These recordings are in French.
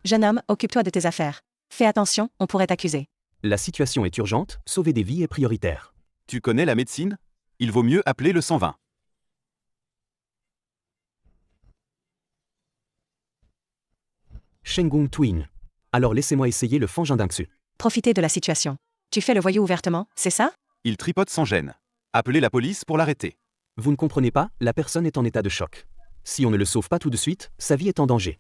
Jeune homme, occupe-toi de tes affaires. Fais attention, on pourrait t'accuser. La situation est urgente, sauver des vies est prioritaire. Tu connais la médecine? Il vaut mieux appeler le 120. Shengung Twin. Alors laissez-moi essayer le Fangin d'Ingsu. Profitez de la situation. Tu fais le voyou ouvertement, c'est ça? Il tripote sans gêne. Appelez la police pour l'arrêter. Vous ne comprenez pas, la personne est en état de choc. Si on ne le sauve pas tout de suite, sa vie est en danger.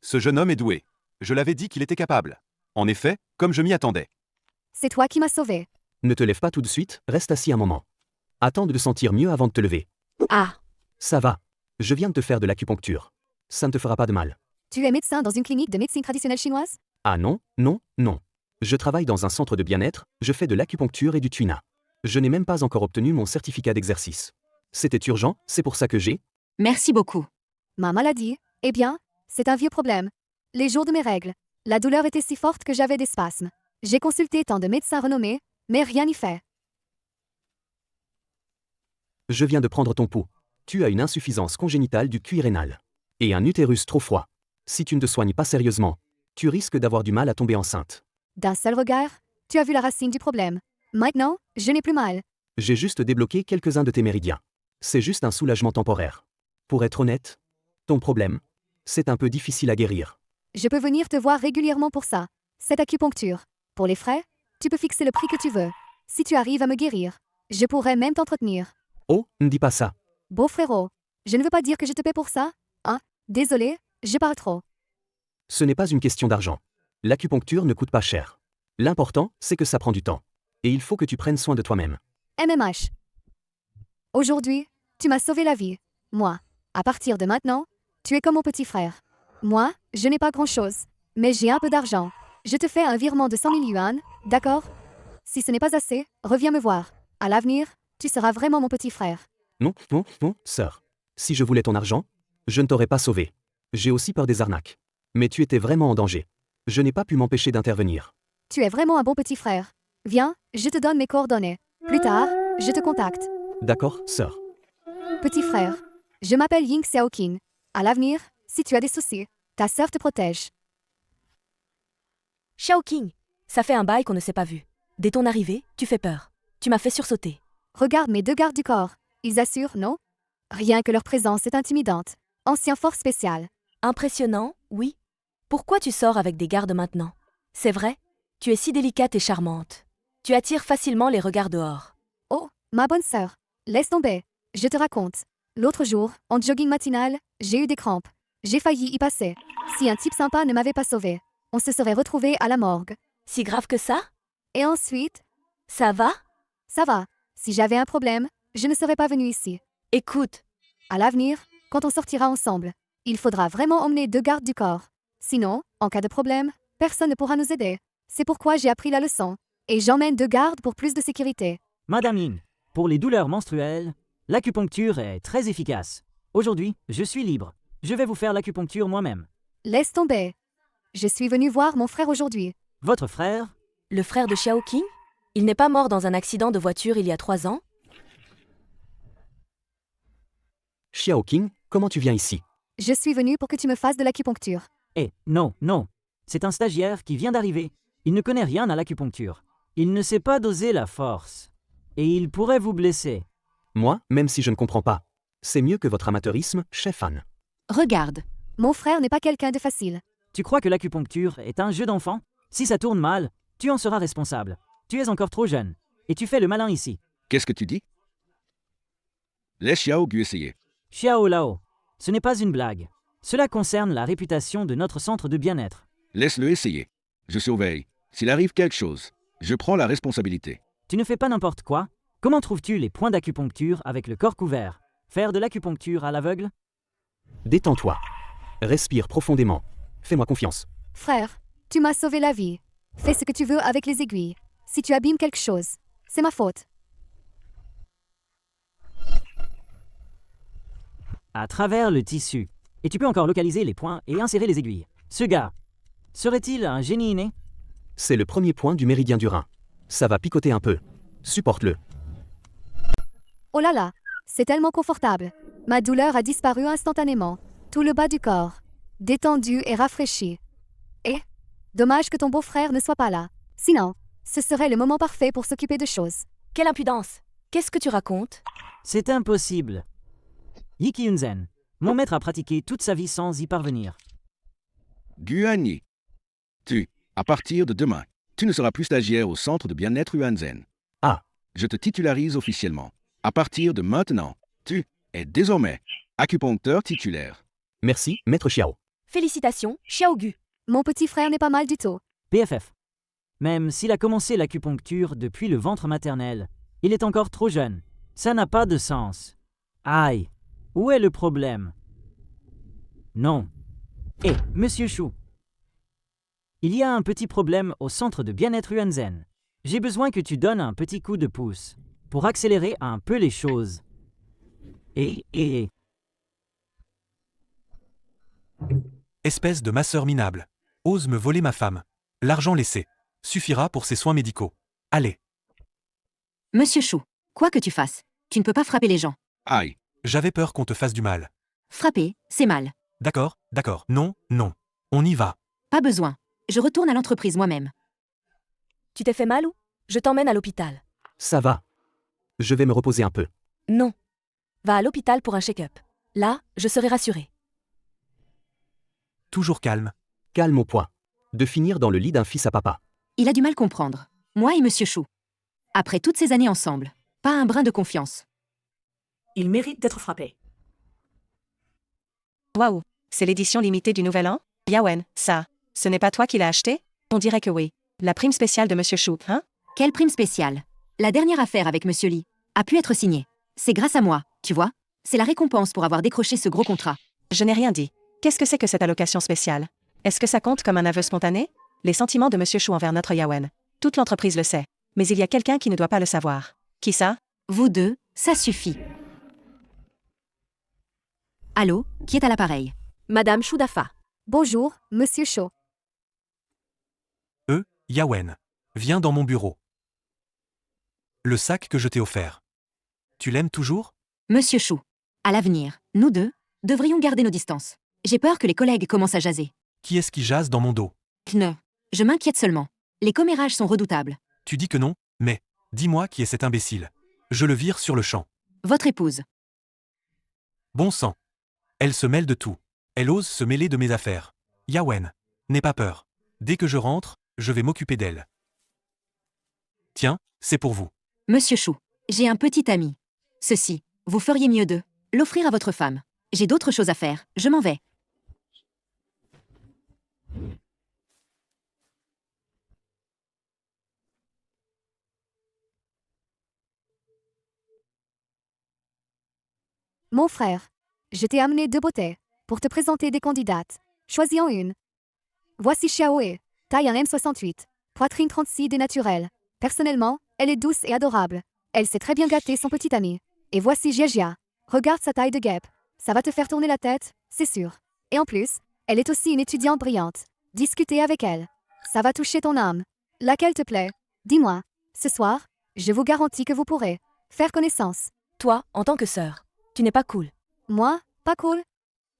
Ce jeune homme est doué. Je l'avais dit qu'il était capable. En effet, comme je m'y attendais. C'est toi qui m'as sauvé. Ne te lève pas tout de suite, reste assis un moment. Attends de te sentir mieux avant de te lever. Ah, Ça va. Je viens de te faire de l'acupuncture. Ça ne te fera pas de mal. tu es médecin dans une clinique de médecine traditionnelle chinoise? Ah non, non, non. Je travaille dans un centre de bien-être, je fais de l'acupuncture et du tuina. Je n'ai même pas encore obtenu mon certificat d'exercice. C'était urgent, c'est pour ça que j'ai... Merci beaucoup. Ma maladie, eh bien, c'est un vieux problème. Les jours de mes règles, la douleur était si forte que j'avais des spasmes. J'ai consulté tant de médecins renommés, mais rien n'y fait. Je viens de prendre ton pouls. Tu as une insuffisance congénitale du QI rénal. Et un utérus trop froid. Si tu ne te soignes pas sérieusement, tu risques d'avoir du mal à tomber enceinte. D'un seul regard, tu as vu la racine du problème. Maintenant, je n'ai plus mal. J'ai juste débloqué quelques-uns de tes méridiens. C'est juste un soulagement temporaire. Pour être honnête, ton problème, c'est un peu difficile à guérir. Je peux venir te voir régulièrement pour ça. Cette acupuncture. Pour les frais, tu peux fixer le prix que tu veux. Si tu arrives à me guérir, je pourrais même t'entretenir. Oh, ne dis pas ça. Beau frérot, je ne veux pas dire que je te paie pour ça. Hein? Désolé, je parle trop. Ce n'est pas une question d'argent. L'acupuncture ne coûte pas cher. L'important, c'est que ça prend du temps. Et il faut que tu prennes soin de toi-même. MMH. Aujourd'hui, tu m'as sauvé la vie. Moi, à partir de maintenant, tu es comme mon petit frère. Moi, je n'ai pas grand-chose, mais j'ai un peu d'argent. Je te fais un virement de 100 000 yuan, d'accord? Si ce n'est pas assez, reviens me voir. À l'avenir, tu seras vraiment mon petit frère. Non, non, non, sœur. Si je voulais ton argent, je ne t'aurais pas sauvé. J'ai aussi peur des arnaques. Mais tu étais vraiment en danger. Je n'ai pas pu m'empêcher d'intervenir. Tu es vraiment un bon petit frère. Viens, je te donne mes coordonnées. Plus tard, je te contacte. D'accord, sœur. Petit frère, je m'appelle Ying Xiaoqing. À l'avenir, si tu as des soucis, ta sœur te protège. Xiaoqing, ça fait un bail qu'on ne s'est pas vu. Dès ton arrivée, tu fais peur. Tu m'as fait sursauter. Regarde mes 2 gardes du corps. Ils assurent, non? Rien que leur présence est intimidante. Ancien fort spécial. Impressionnant, oui. Pourquoi tu sors avec des gardes maintenant? C'est vrai, tu es si délicate et charmante. Tu attires facilement les regards dehors. Oh, ma bonne sœur, laisse tomber. Je te raconte. L'autre jour, en jogging matinal, j'ai eu des crampes. J'ai failli y passer. Si un type sympa ne m'avait pas sauvé, on se serait retrouvé à la morgue. Si grave que ça? Et ensuite, Ça va? ça va. Si j'avais un problème, je ne serais pas venue ici. Écoute, À l'avenir, quand on sortira ensemble, il faudra vraiment emmener 2 gardes du corps. Sinon, en cas de problème, personne ne pourra nous aider. C'est pourquoi j'ai appris la leçon. Et j'emmène 2 gardes pour plus de sécurité. Madame Ying, pour les douleurs menstruelles, l'acupuncture est très efficace. Aujourd'hui, je suis libre. Je vais vous faire l'acupuncture moi-même. Laisse tomber. Je suis venue voir mon frère aujourd'hui. Votre frère? le frère de Xiaoqing? Il n'est pas mort dans un accident de voiture il y a 3 ans? Xiaoqing, comment tu viens ici? Je suis venue pour que tu me fasses de l'acupuncture. Eh, non, non. C'est un stagiaire qui vient d'arriver. Il ne connaît rien à l'acupuncture. Il ne sait pas doser la force. Et il pourrait vous blesser. Moi, même si je ne comprends pas. C'est mieux que votre amateurisme, chef Anne. Regarde. Mon frère n'est pas quelqu'un de facile. Tu crois que l'acupuncture est un jeu d'enfant? Si ça tourne mal, tu en seras responsable. Tu es encore trop jeune. Et tu fais le malin ici. Qu'est-ce que tu dis? Laisse Xiao Gu essayer. Xiao Lao, ce n'est pas une blague. Cela concerne la réputation de notre centre de bien-être. Laisse-le essayer. Je surveille. S'il arrive quelque chose, je prends la responsabilité. Tu ne fais pas n'importe quoi. Comment trouves-tu les points d'acupuncture avec le corps couvert? Faire de l'acupuncture à l'aveugle? Détends-toi. Respire profondément. Fais-moi confiance. Frère, tu m'as sauvé la vie. Fais ce que tu veux avec les aiguilles. Si tu abîmes quelque chose, c'est ma faute. À travers le tissu. Et tu peux encore localiser les points et insérer les aiguilles. Ce gars, serait-il un génie inné? C'est le premier point du méridien du rein. Ça va picoter un peu. Supporte-le. Oh là là, c'est tellement confortable. Ma douleur a disparu instantanément. Tout le bas du corps. Détendu et rafraîchi. Et dommage que ton beau-frère ne soit pas là. Sinon, ce serait le moment parfait pour s'occuper de choses. Quelle impudence! Qu'est-ce que tu racontes? C'est impossible. Yi Kyunzen, mon maître a pratiqué toute sa vie sans y parvenir. Guanyi. À partir de demain, tu ne seras plus stagiaire au centre de bien-être Yuanzen. Ah. Je te titularise officiellement. À partir de maintenant, tu es désormais acupuncteur titulaire. Merci, maître Xiao. Félicitations, Xiaogu. Mon petit frère n'est pas mal du tout. PFF. Même s'il a commencé l'acupuncture depuis le ventre maternel, il est encore trop jeune. Ça n'a pas de sens. Aïe, où est le problème? Non. Hé, monsieur Chou. Il y a un petit problème au centre de bien-être Yuanzen. J'ai besoin que tu donnes un petit coup de pouce pour accélérer un peu les choses. Et... Espèce de masseur minable. Ose me voler ma femme. L'argent laissé suffira pour ses soins médicaux. Allez, Monsieur Chou, quoi que tu fasses, tu ne peux pas frapper les gens. Aïe. j'avais peur qu'on te fasse du mal. Frapper, c'est mal. D'accord, d'accord. Non, non. On y va. Pas besoin. Je retourne à l'entreprise moi-même. Tu t'es fait mal ou? Je t'emmène à l'hôpital. Ça va. Je vais me reposer un peu. Non. Va à l'hôpital pour un check-up. Là, je serai rassurée. Toujours calme. Calme au point. De finir dans le lit d'un fils à papa. Il a du mal comprendre. Moi et Monsieur Chou. Après toutes ces années ensemble, pas un brin de confiance. Il mérite d'être frappé. Waouh, c'est l'édition limitée du Nouvel An? Yawen, ça, ce n'est pas toi qui l'as acheté? On dirait que oui. La prime spéciale de Monsieur Chou, hein? Quelle prime spéciale. La dernière affaire avec Monsieur Lee a pu être signée. C'est grâce à moi, tu vois. C'est la récompense pour avoir décroché ce gros contrat. Je n'ai rien dit. Qu'est-ce que c'est que cette allocation spéciale? Est-ce que ça compte comme un aveu spontané? Les sentiments de Monsieur Chou envers notre Yawen. Toute l'entreprise le sait. Mais il y a quelqu'un qui ne doit pas le savoir. Qui ça? Vous deux, ça suffit. Allô, qui est à l'appareil? Madame Choudafa. Bonjour, Monsieur Cho. Yawen. Viens dans mon bureau. Le sac que je t'ai offert. Tu l'aimes toujours? Monsieur Chou, à l'avenir, nous deux, devrions garder nos distances. J'ai peur que les collègues commencent à jaser. Qui est-ce qui jase dans mon dos? Je m'inquiète seulement. Les commérages sont redoutables. Tu dis que non, mais dis-moi qui est cet imbécile. Je le vire sur le champ. Votre épouse. Bon sang. Elle se mêle de tout. Elle ose se mêler de mes affaires. Yawen. N'aie pas peur. Dès que je rentre, je vais m'occuper d'elle. Tiens, c'est pour vous. Monsieur Chou, j'ai un petit ami. Ceci, vous feriez mieux de l'offrir à votre femme. J'ai d'autres choses à faire, je m'en vais. Mon frère, je t'ai amené deux beautés pour te présenter des candidates. Choisis en une. Voici Xiaoe, taille 1m68, poitrine 36 des naturels. Personnellement, elle est douce et adorable. Elle sait très bien gâter son petit ami. Et voici Jiajia. Regarde sa taille de guêpe. Ça va te faire tourner la tête, c'est sûr. Et en plus, elle est aussi une étudiante brillante. Discutez avec elle. Ça va toucher ton âme. Laquelle te plaît? Dis-moi. Ce soir, je vous garantis que vous pourrez faire connaissance. Toi, en tant que sœur, tu n'es pas cool. Moi, pas cool.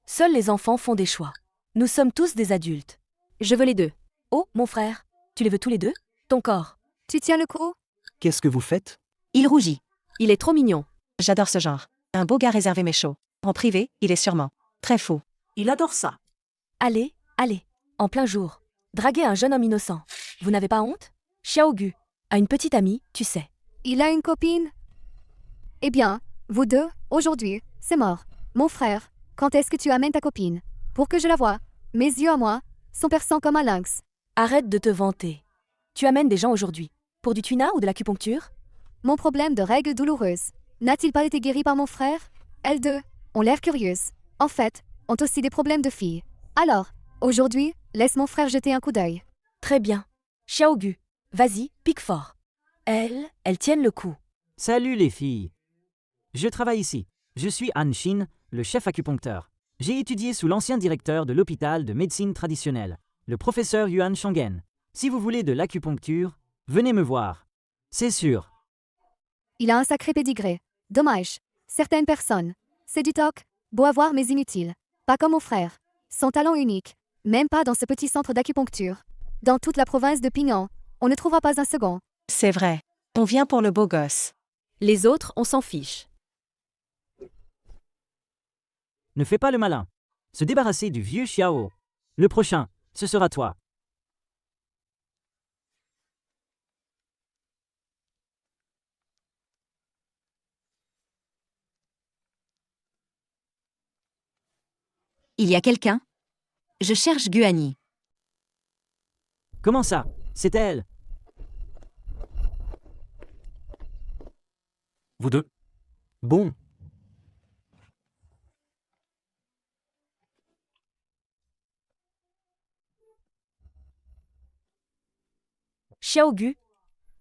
Seuls les enfants font des choix. Nous sommes tous des adultes. Je veux les deux. Oh, mon frère, tu les veux tous les deux? Ton corps. Tu tiens le coup? Qu'est-ce que vous faites? Il rougit. Il est trop mignon. J'adore ce genre. Un beau gars réservé mais chaud. En privé, il est sûrement très fou. Il adore ça. Allez, allez, en plein jour. Draguer un jeune homme innocent. Vous n'avez pas honte? Xiaogu a une petite amie, tu sais. Il a une copine? Eh bien, vous deux, aujourd'hui, c'est mort. Mon frère, quand est-ce que tu amènes ta copine? Pour que je la voie. Mes yeux à moi sont perçants comme un lynx. Arrête de te vanter. Tu amènes des gens aujourd'hui. Pour du tuina ou de l'acupuncture? Mon problème de règles douloureuses n'a-t-il pas été guéri par mon frère? Elles deux ont l'air curieuses. En fait, ont aussi des problèmes de filles. Alors, aujourd'hui, laisse mon frère jeter un coup d'œil. Très bien. Xiaogu, vas-y, pique fort. Elles tiennent le coup. Salut les filles. Je travaille ici. Je suis Han Shin, le chef acupuncteur. J'ai étudié sous l'ancien directeur de l'hôpital de médecine traditionnelle, le professeur Yuan Shongen. Si vous voulez de l'acupuncture, venez me voir. C'est sûr. Il a un sacré pédigré. Dommage. Certaines personnes, c'est du toc, beau avoir mais inutile. Pas comme mon frère. Son talent unique. Même pas dans ce petit centre d'acupuncture. Dans toute la province de Pignon, on ne trouvera pas un second. C'est vrai. On vient pour le beau gosse. Les autres, on s'en fiche. Ne fais pas le malin. Se débarrasser du vieux Xiao. Le prochain, ce sera toi. Il y a quelqu'un? Je cherche Guani. Comment ça? C'est elle. Vous deux? Bon, Xiaogu,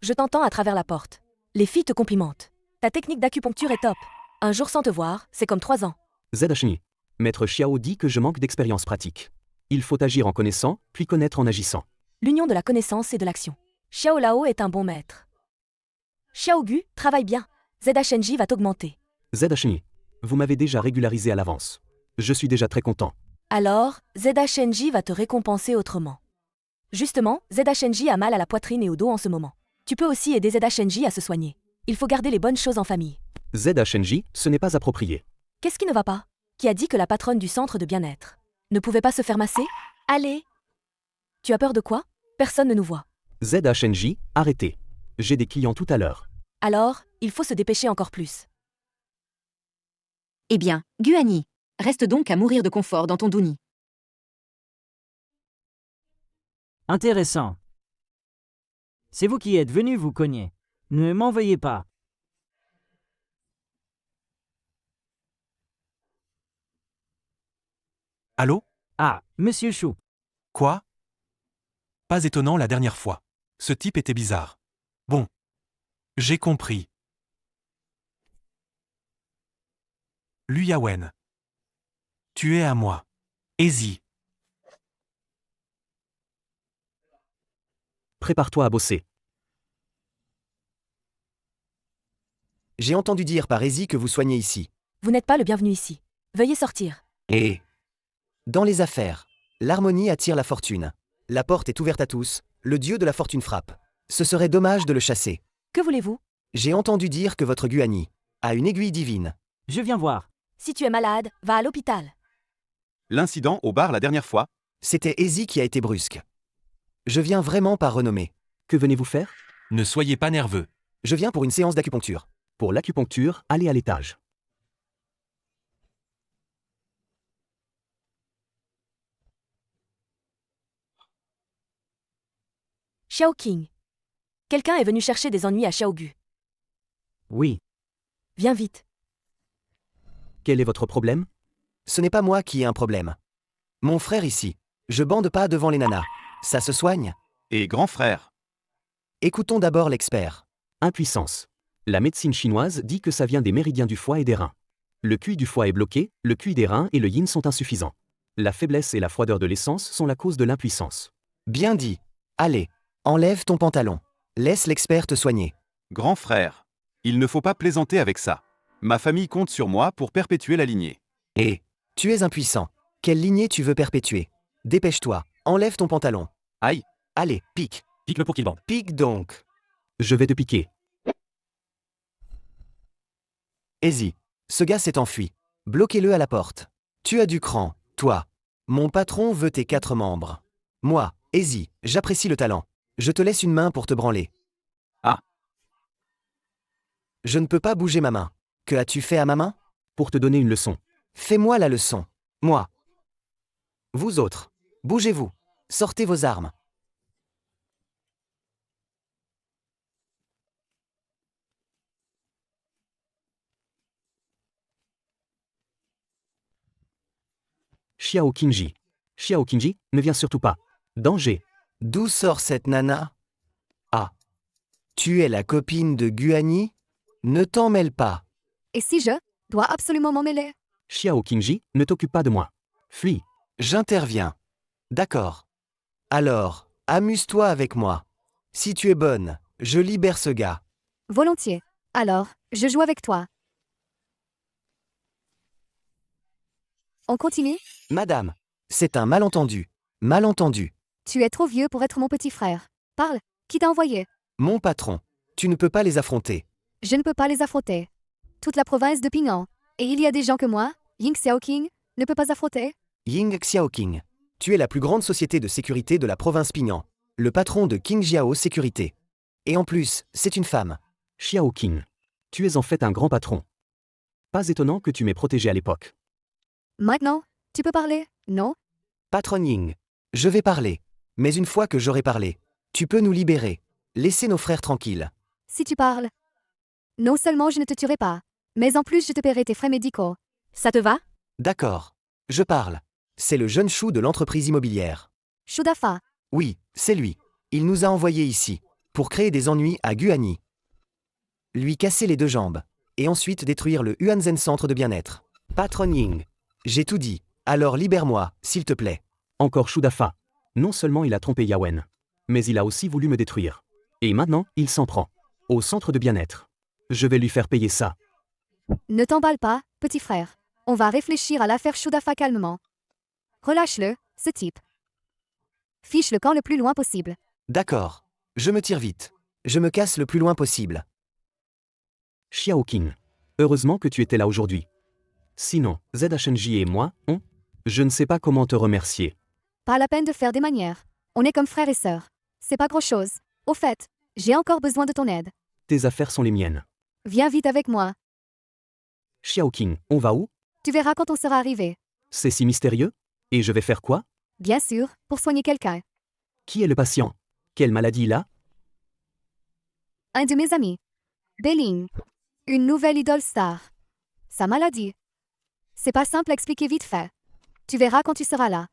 je t'entends à travers la porte. Les filles te complimentent. Ta technique d'acupuncture est top. Un jour sans te voir, c'est comme 3 ans. Zedashni. Maître Xiao dit que je manque d'expérience pratique. Il faut agir en connaissant, puis connaître en agissant. L'union de la connaissance et de l'action. Xiao Lao est un bon maître. Xiaogu, travaille bien. ZHNJ va t'augmenter. Zedashni. Vous m'avez déjà régularisé à l'avance. Je suis déjà très content. Alors, ZHNJ va te récompenser autrement. Justement, ZHNJ a mal à la poitrine et au dos en ce moment. Tu peux aussi aider ZHNJ à se soigner. Il faut garder les bonnes choses en famille. ZHNJ, ce n'est pas approprié. Qu'est-ce qui ne va pas? Qui a dit que la patronne du centre de bien-être ne pouvait pas se faire masser? Allez! Tu as peur de quoi? Personne ne nous voit. ZHNJ, arrêtez. J'ai des clients tout à l'heure. Alors, il faut se dépêcher encore plus. Eh bien, Guani, reste donc à mourir de confort dans ton douni. Intéressant. C'est vous qui êtes venu vous cogner. Ne m'en veuillez pas. Allô? Ah, Monsieur Chou. Quoi? Pas étonnant la dernière fois. Ce type était bizarre. Bon. J'ai compris. Lu Yawen. Tu es à moi. Easy. Prépare-toi à bosser. J'ai entendu dire par Easy que vous soignez ici. Vous n'êtes pas le bienvenu ici. Veuillez sortir. Et dans les affaires, l'harmonie attire la fortune. La porte est ouverte à tous, le dieu de la fortune frappe. Ce serait dommage de le chasser. Que voulez-vous? J'ai entendu dire que votre Guani a une aiguille divine. Je viens voir. Si tu es malade, va à l'hôpital. L'incident au bar la dernière fois? C'était Easy qui a été brusque. Je viens vraiment par renommée. Que venez-vous faire? Ne soyez pas nerveux. Je viens pour une séance d'acupuncture. Pour l'acupuncture, allez à l'étage. Xiao King. Quelqu'un est venu chercher des ennuis à Xiaogu. Oui. Viens vite. Quel est votre problème? Ce n'est pas moi qui ai un problème. Mon frère ici. Je bande pas devant les nanas. Ça se soigne. Et grand frère. Écoutons d'abord l'expert. Impuissance. La médecine chinoise dit que ça vient des méridiens du foie et des reins. Le QI du foie est bloqué, le QI des reins et le yin sont insuffisants. La faiblesse et la froideur de l'essence sont la cause de l'impuissance. Bien dit. Allez, enlève ton pantalon. Laisse l'expert te soigner. Grand frère. Il ne faut pas plaisanter avec ça. Ma famille compte sur moi pour perpétuer la lignée. Et tu es impuissant. Quelle lignée tu veux perpétuer? Dépêche-toi, enlève ton pantalon. Aïe. Allez, pique. Pique-le pour qu'il bande. Pique donc. Je vais te piquer. Easy. Ce gars s'est enfui. Bloquez-le à la porte. Tu as du cran, toi. Mon patron veut tes 4 membres. Moi, Easy, j'apprécie le talent. Je te laisse une main pour te branler. Ah. Je ne peux pas bouger ma main. Que as-tu fait à ma main? Pour te donner une leçon. Fais-moi la leçon. Moi. Vous autres, bougez-vous. Sortez vos armes. Xiao Qingji. Xiao Qingji, ne viens surtout pas. Danger. D'où sort cette nana? Ah. Tu es la copine de Guani? Ne t'en mêle pas. Et si je dois absolument m'en mêler? Xiao Qingji, ne t'occupe pas de moi. Fuis. J'interviens. D'accord. Alors, amuse-toi avec moi. Si tu es bonne, je libère ce gars. Volontiers. Alors, je joue avec toi. On continue? Madame, c'est un malentendu. Malentendu. Tu es trop vieux pour être mon petit frère. Parle, qui t'a envoyé? Mon patron. Tu ne peux pas les affronter. Je ne peux pas les affronter. Toute la province de Ping'an. Et il y a des gens que moi, Ying Xiaoqing, ne peut pas affronter? Ying Xiaoqing. Tu es la plus grande société de sécurité de la province Ping'an. Le patron de King Jiao Sécurité. Et en plus, c'est une femme. Xiao Qing. Tu es en fait un grand patron. Pas étonnant que tu m'aies protégé à l'époque. Maintenant, tu peux parler, non? Patron Ying. Je vais parler. Mais une fois que j'aurai parlé, tu peux nous libérer. Laissez nos frères tranquilles. Si tu parles. Non seulement je ne te tuerai pas, mais en plus je te paierai tes frais médicaux. Ça te va? D'accord. Je parle. C'est le jeune chou de l'entreprise immobilière. Shudafa. Oui, c'est lui. Il nous a envoyés ici, pour créer des ennuis à Guani. Lui casser les 2 jambes, et ensuite détruire le Huanzhen Centre de bien-être. Patron Ying. J'ai tout dit, alors libère-moi, s'il te plaît. Encore Shudafa. Non seulement il a trompé Yawen, mais il a aussi voulu me détruire. Et maintenant, il s'en prend. Au centre de bien-être. Je vais lui faire payer ça. Ne t'emballe pas, petit frère. On va réfléchir à l'affaire Shudafa calmement. Relâche-le, ce type. Fiche le camp le plus loin possible. D'accord. Je me tire vite. Je me casse le plus loin possible. Xiao Qing. Heureusement que tu étais là aujourd'hui. Sinon, ZHNJ et moi, je ne sais pas comment te remercier. Pas la peine de faire des manières. On est comme frères et sœurs. C'est pas grand-chose. Au fait, j'ai encore besoin de ton aide. Tes affaires sont les miennes. Viens vite avec moi. Xiao Qing, on va où? Tu verras quand on sera arrivé. C'est si mystérieux? Et je vais faire quoi? Bien sûr, pour soigner quelqu'un. Qui est le patient? Quelle maladie il a? Un de mes amis. Belling. Une nouvelle idole star. Sa maladie. C'est pas simple à expliquer vite fait. Tu verras quand tu seras là.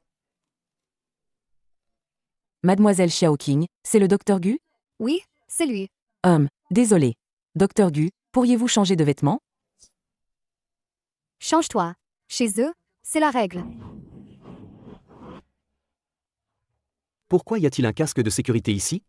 Mademoiselle Xiaoqing, c'est le docteur Gu? Oui, c'est lui. Désolé. Docteur Gu, pourriez-vous changer de vêtements? Change-toi. Chez eux, c'est la règle. Pourquoi y a-t-il un casque de sécurité ici?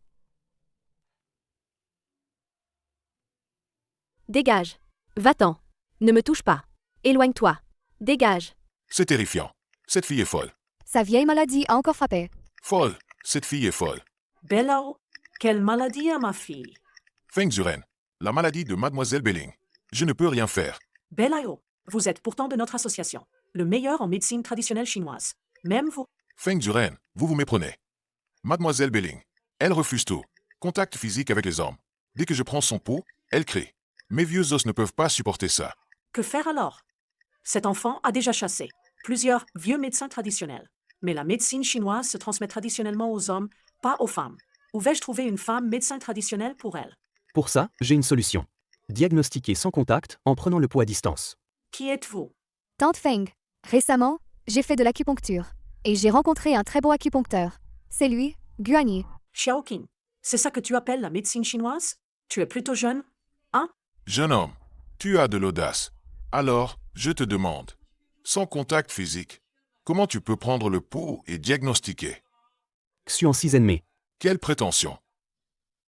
Dégage. Va-t'en. Ne me touche pas. Éloigne-toi. Dégage. C'est terrifiant. Cette fille est folle. Sa vieille maladie a encore frappé. Folle. Cette fille est folle. Bellao, quelle maladie a ma fille? Feng Zuren, la maladie de Mademoiselle Belling. Je ne peux rien faire. Bellao, vous êtes pourtant de notre association, le meilleur en médecine traditionnelle chinoise. Même vous. Feng Zuren, vous vous méprenez. Mademoiselle Belling, elle refuse tout. Contact physique avec les hommes. Dès que je prends son pouls, elle crie. Mes vieux os ne peuvent pas supporter ça. Que faire alors? Cet enfant a déjà chassé plusieurs vieux médecins traditionnels. Mais la médecine chinoise se transmet traditionnellement aux hommes, pas aux femmes. Où vais-je trouver une femme médecin traditionnel pour elle? Pour ça, j'ai une solution. Diagnostiquer sans contact en prenant le pouls à distance. Qui êtes-vous? Tante Feng. Récemment, j'ai fait de l'acupuncture. Et j'ai rencontré un très beau acupuncteur. C'est lui, Guani. Xiaoqing, c'est ça que tu appelles la médecine chinoise? Tu es plutôt jeune, hein? Jeune homme, tu as de l'audace. Alors, je te demande, sans contact physique, comment tu peux prendre le pouls et diagnostiquer? Xuan Shizenmei. Quelle prétention!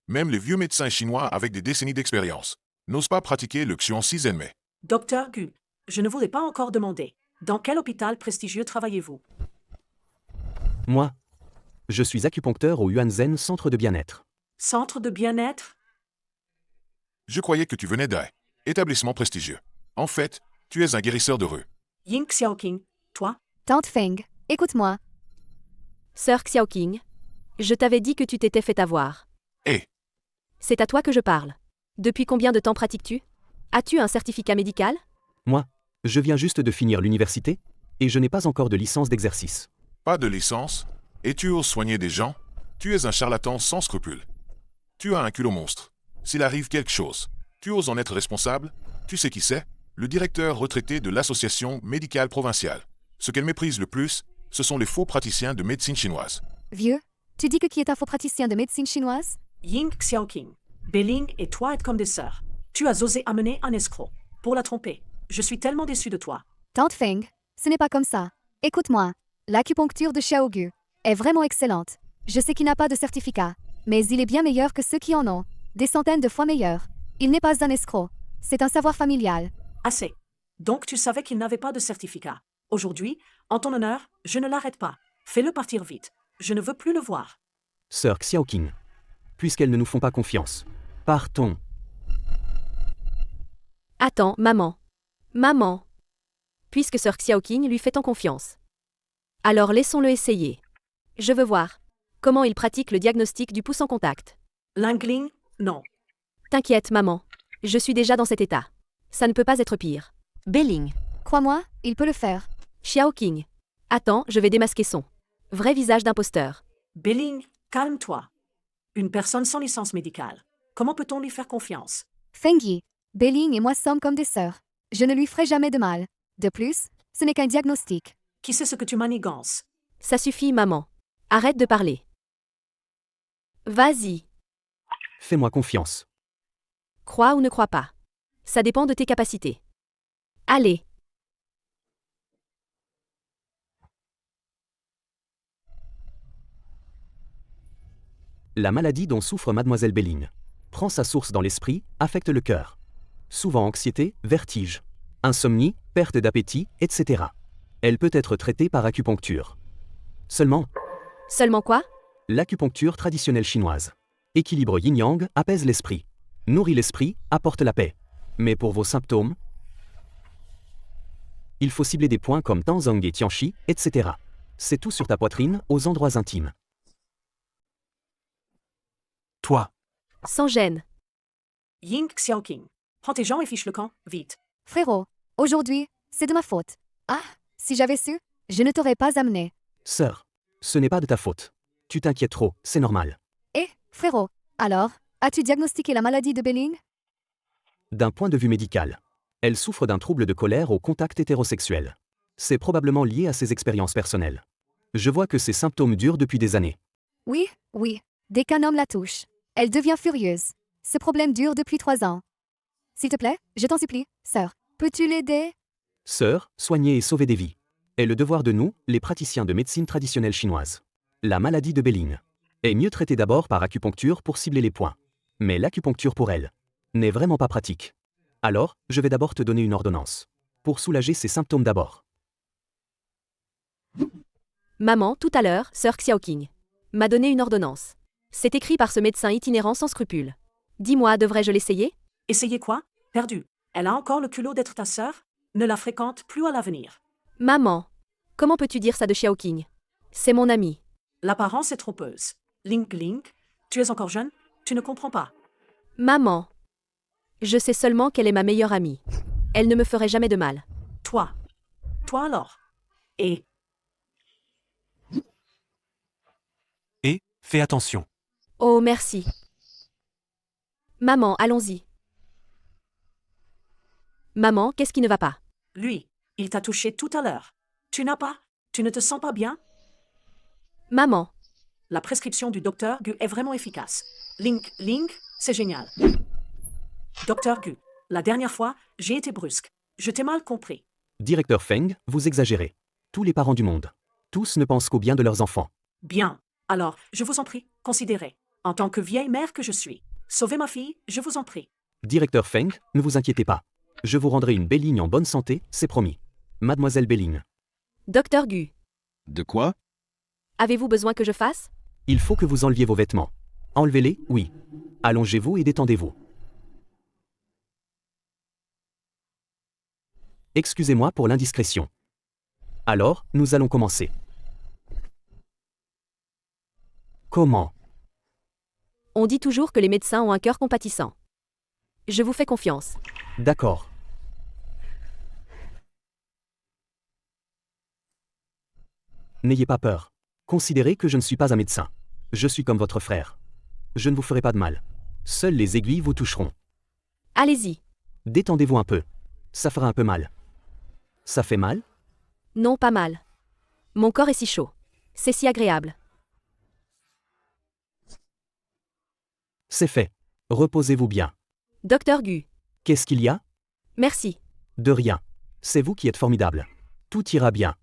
Même les vieux médecins chinois avec des décennies d'expérience n'osent pas pratiquer le Xuan Shizenmei. Docteur Gu, je ne vous l'ai pas encore demandé. Dans quel hôpital prestigieux travaillez-vous? Moi, je suis acupuncteur au Huanzhen Centre de bien-être. Centre de bien-être? Je croyais que tu venais d'un établissement prestigieux. En fait, tu es un guérisseur de rue. Ying Xiaoqing, toi? Tante Feng, écoute-moi. Sœur Xiaoqing, je t'avais dit que tu t'étais fait avoir. Hé! C'est à toi que je parle. Depuis combien de temps pratiques-tu? As-tu un certificat médical? Moi, je viens juste de finir l'université, et je n'ai pas encore de licence d'exercice. Pas de licence? Et tu oses soigner des gens? Tu es un charlatan sans scrupules. Tu as un culot monstre. S'il arrive quelque chose, tu oses en être responsable? Tu sais qui c'est? Le directeur retraité de l'association médicale provinciale. Ce qu'elle méprise le plus, ce sont les faux praticiens de médecine chinoise. Vieux, tu dis que qui est un faux praticien de médecine chinoise? Ying Xiaoqing, Belling et toi êtes comme des sœurs. Tu as osé amener un escroc pour la tromper. Je suis tellement déçu de toi. Tante Feng, ce n'est pas comme ça. Écoute-moi, l'acupuncture de Xiao Gu est vraiment excellente. Je sais qu'il n'a pas de certificat, mais il est bien meilleur que ceux qui en ont. Des centaines de fois meilleur. Il n'est pas un escroc. C'est un savoir familial. Assez. Donc tu savais qu'il n'avait pas de certificat. Aujourd'hui, en ton honneur, je ne l'arrête pas. Fais-le partir vite. Je ne veux plus le voir. Sœur Xiaoqing. Puisqu'elles ne nous font pas confiance. Partons. Attends, maman. Maman. Puisque Sœur Xiaoqing lui fait tant confiance. Alors laissons-le essayer. Je veux voir. Comment il pratique le diagnostic du pouce en contact. Langling, non. T'inquiète, maman. Je suis déjà dans cet état. Ça ne peut pas être pire. Belling. Crois-moi, il peut le faire. Xiaoqing. Attends, je vais démasquer son vrai visage d'imposteur. Belling, calme-toi. Une personne sans licence médicale. Comment peut-on lui faire confiance? Fengyi, Belling et moi sommes comme des sœurs. Je ne lui ferai jamais de mal. De plus, ce n'est qu'un diagnostic. Qui sait ce que tu manigances? Ça suffit, maman. Arrête de parler. Vas-y. Fais-moi confiance. Crois ou ne crois pas. Ça dépend de tes capacités. Allez. La maladie dont souffre mademoiselle Belling prend sa source dans l'esprit, affecte le cœur. Souvent anxiété, vertige, insomnie, perte d'appétit, etc. Elle peut être traitée par acupuncture. Seulement, Seulement quoi? l'acupuncture traditionnelle chinoise équilibre yin-yang, apaise l'esprit, nourrit l'esprit, apporte la paix. Mais pour vos symptômes, il faut cibler des points comme Tanzang et Tianchi, etc. C'est tout sur ta poitrine, aux endroits intimes. Toi. Sans gêne. Ying Xiaoqing. Prends tes gens et fiche le camp, vite. Frérot, aujourd'hui, c'est de ma faute. Ah, si j'avais su, je ne t'aurais pas amené. Sœur, ce n'est pas de ta faute. Tu t'inquiètes trop, c'est normal. Eh, frérot, alors, as-tu diagnostiqué la maladie de Belling? D'un point de vue médical, elle souffre d'un trouble de colère au contact hétérosexuel. C'est probablement lié à ses expériences personnelles. Je vois que ces symptômes durent depuis des années. Oui, oui. Dès qu'un homme la touche, elle devient furieuse. Ce problème dure depuis 3 ans. S'il te plaît, je t'en supplie, sœur, peux-tu l'aider? Sœur, soigner et sauver des vies est le devoir de nous, les praticiens de médecine traditionnelle chinoise. La maladie de Belling est mieux traitée d'abord par acupuncture pour cibler les points. Mais l'acupuncture pour elle n'est vraiment pas pratique. Alors, je vais d'abord te donner une ordonnance. Pour soulager ces symptômes d'abord. Maman, tout à l'heure, Sœur Xiaoqing m'a donné une ordonnance. C'est écrit par ce médecin itinérant sans scrupules. Dis-moi, devrais-je l'essayer? Essayez quoi? Perdu. Elle a encore le culot d'être ta sœur? Ne la fréquente plus à l'avenir. Maman, comment peux-tu dire ça de Xiaoqing? C'est mon ami. L'apparence est trompeuse. Link Link, tu es encore jeune? Tu ne comprends pas. Maman. Je sais seulement qu'elle est ma meilleure amie. Elle ne me ferait jamais de mal. Toi. Toi alors. Et Et, fais attention. Oh, merci. Maman, allons-y. Maman, qu'est-ce qui ne va pas? lui, il t'a touché tout à l'heure. Tu ne te sens pas bien? Maman. La prescription du docteur Gu est vraiment efficace. Link, c'est génial. Docteur Gu, la dernière fois, j'ai été brusque. Je t'ai mal compris. Directeur Feng, vous exagérez. Tous les parents du monde. Tous ne pensent qu'au bien de leurs enfants. Bien. Alors, je vous en prie, considérez. En tant que vieille mère que je suis, sauvez ma fille, je vous en prie. Directeur Feng, ne vous inquiétez pas. Je vous rendrai une Belling en bonne santé, c'est promis. Mademoiselle Belling. Docteur Gu, De quoi? avez-vous besoin que je fasse? Il faut que vous enleviez vos vêtements. Enlevez-les, oui. Allongez-vous et détendez-vous. Excusez-moi pour l'indiscrétion. Alors, nous allons commencer. Comment? On dit toujours que les médecins ont un cœur compatissant. Je vous fais confiance. D'accord. N'ayez pas peur. Considérez que je ne suis pas un médecin. Je suis comme votre frère. Je ne vous ferai pas de mal. Seules les aiguilles vous toucheront. Allez-y. Détendez-vous un peu. Ça fera un peu mal. Ça fait mal? Non, pas mal. Mon corps est si chaud. C'est si agréable. C'est fait. Reposez-vous bien. Docteur Gu, Qu'est-ce qu'il y a? merci. De rien. C'est vous qui êtes formidable. Tout ira bien.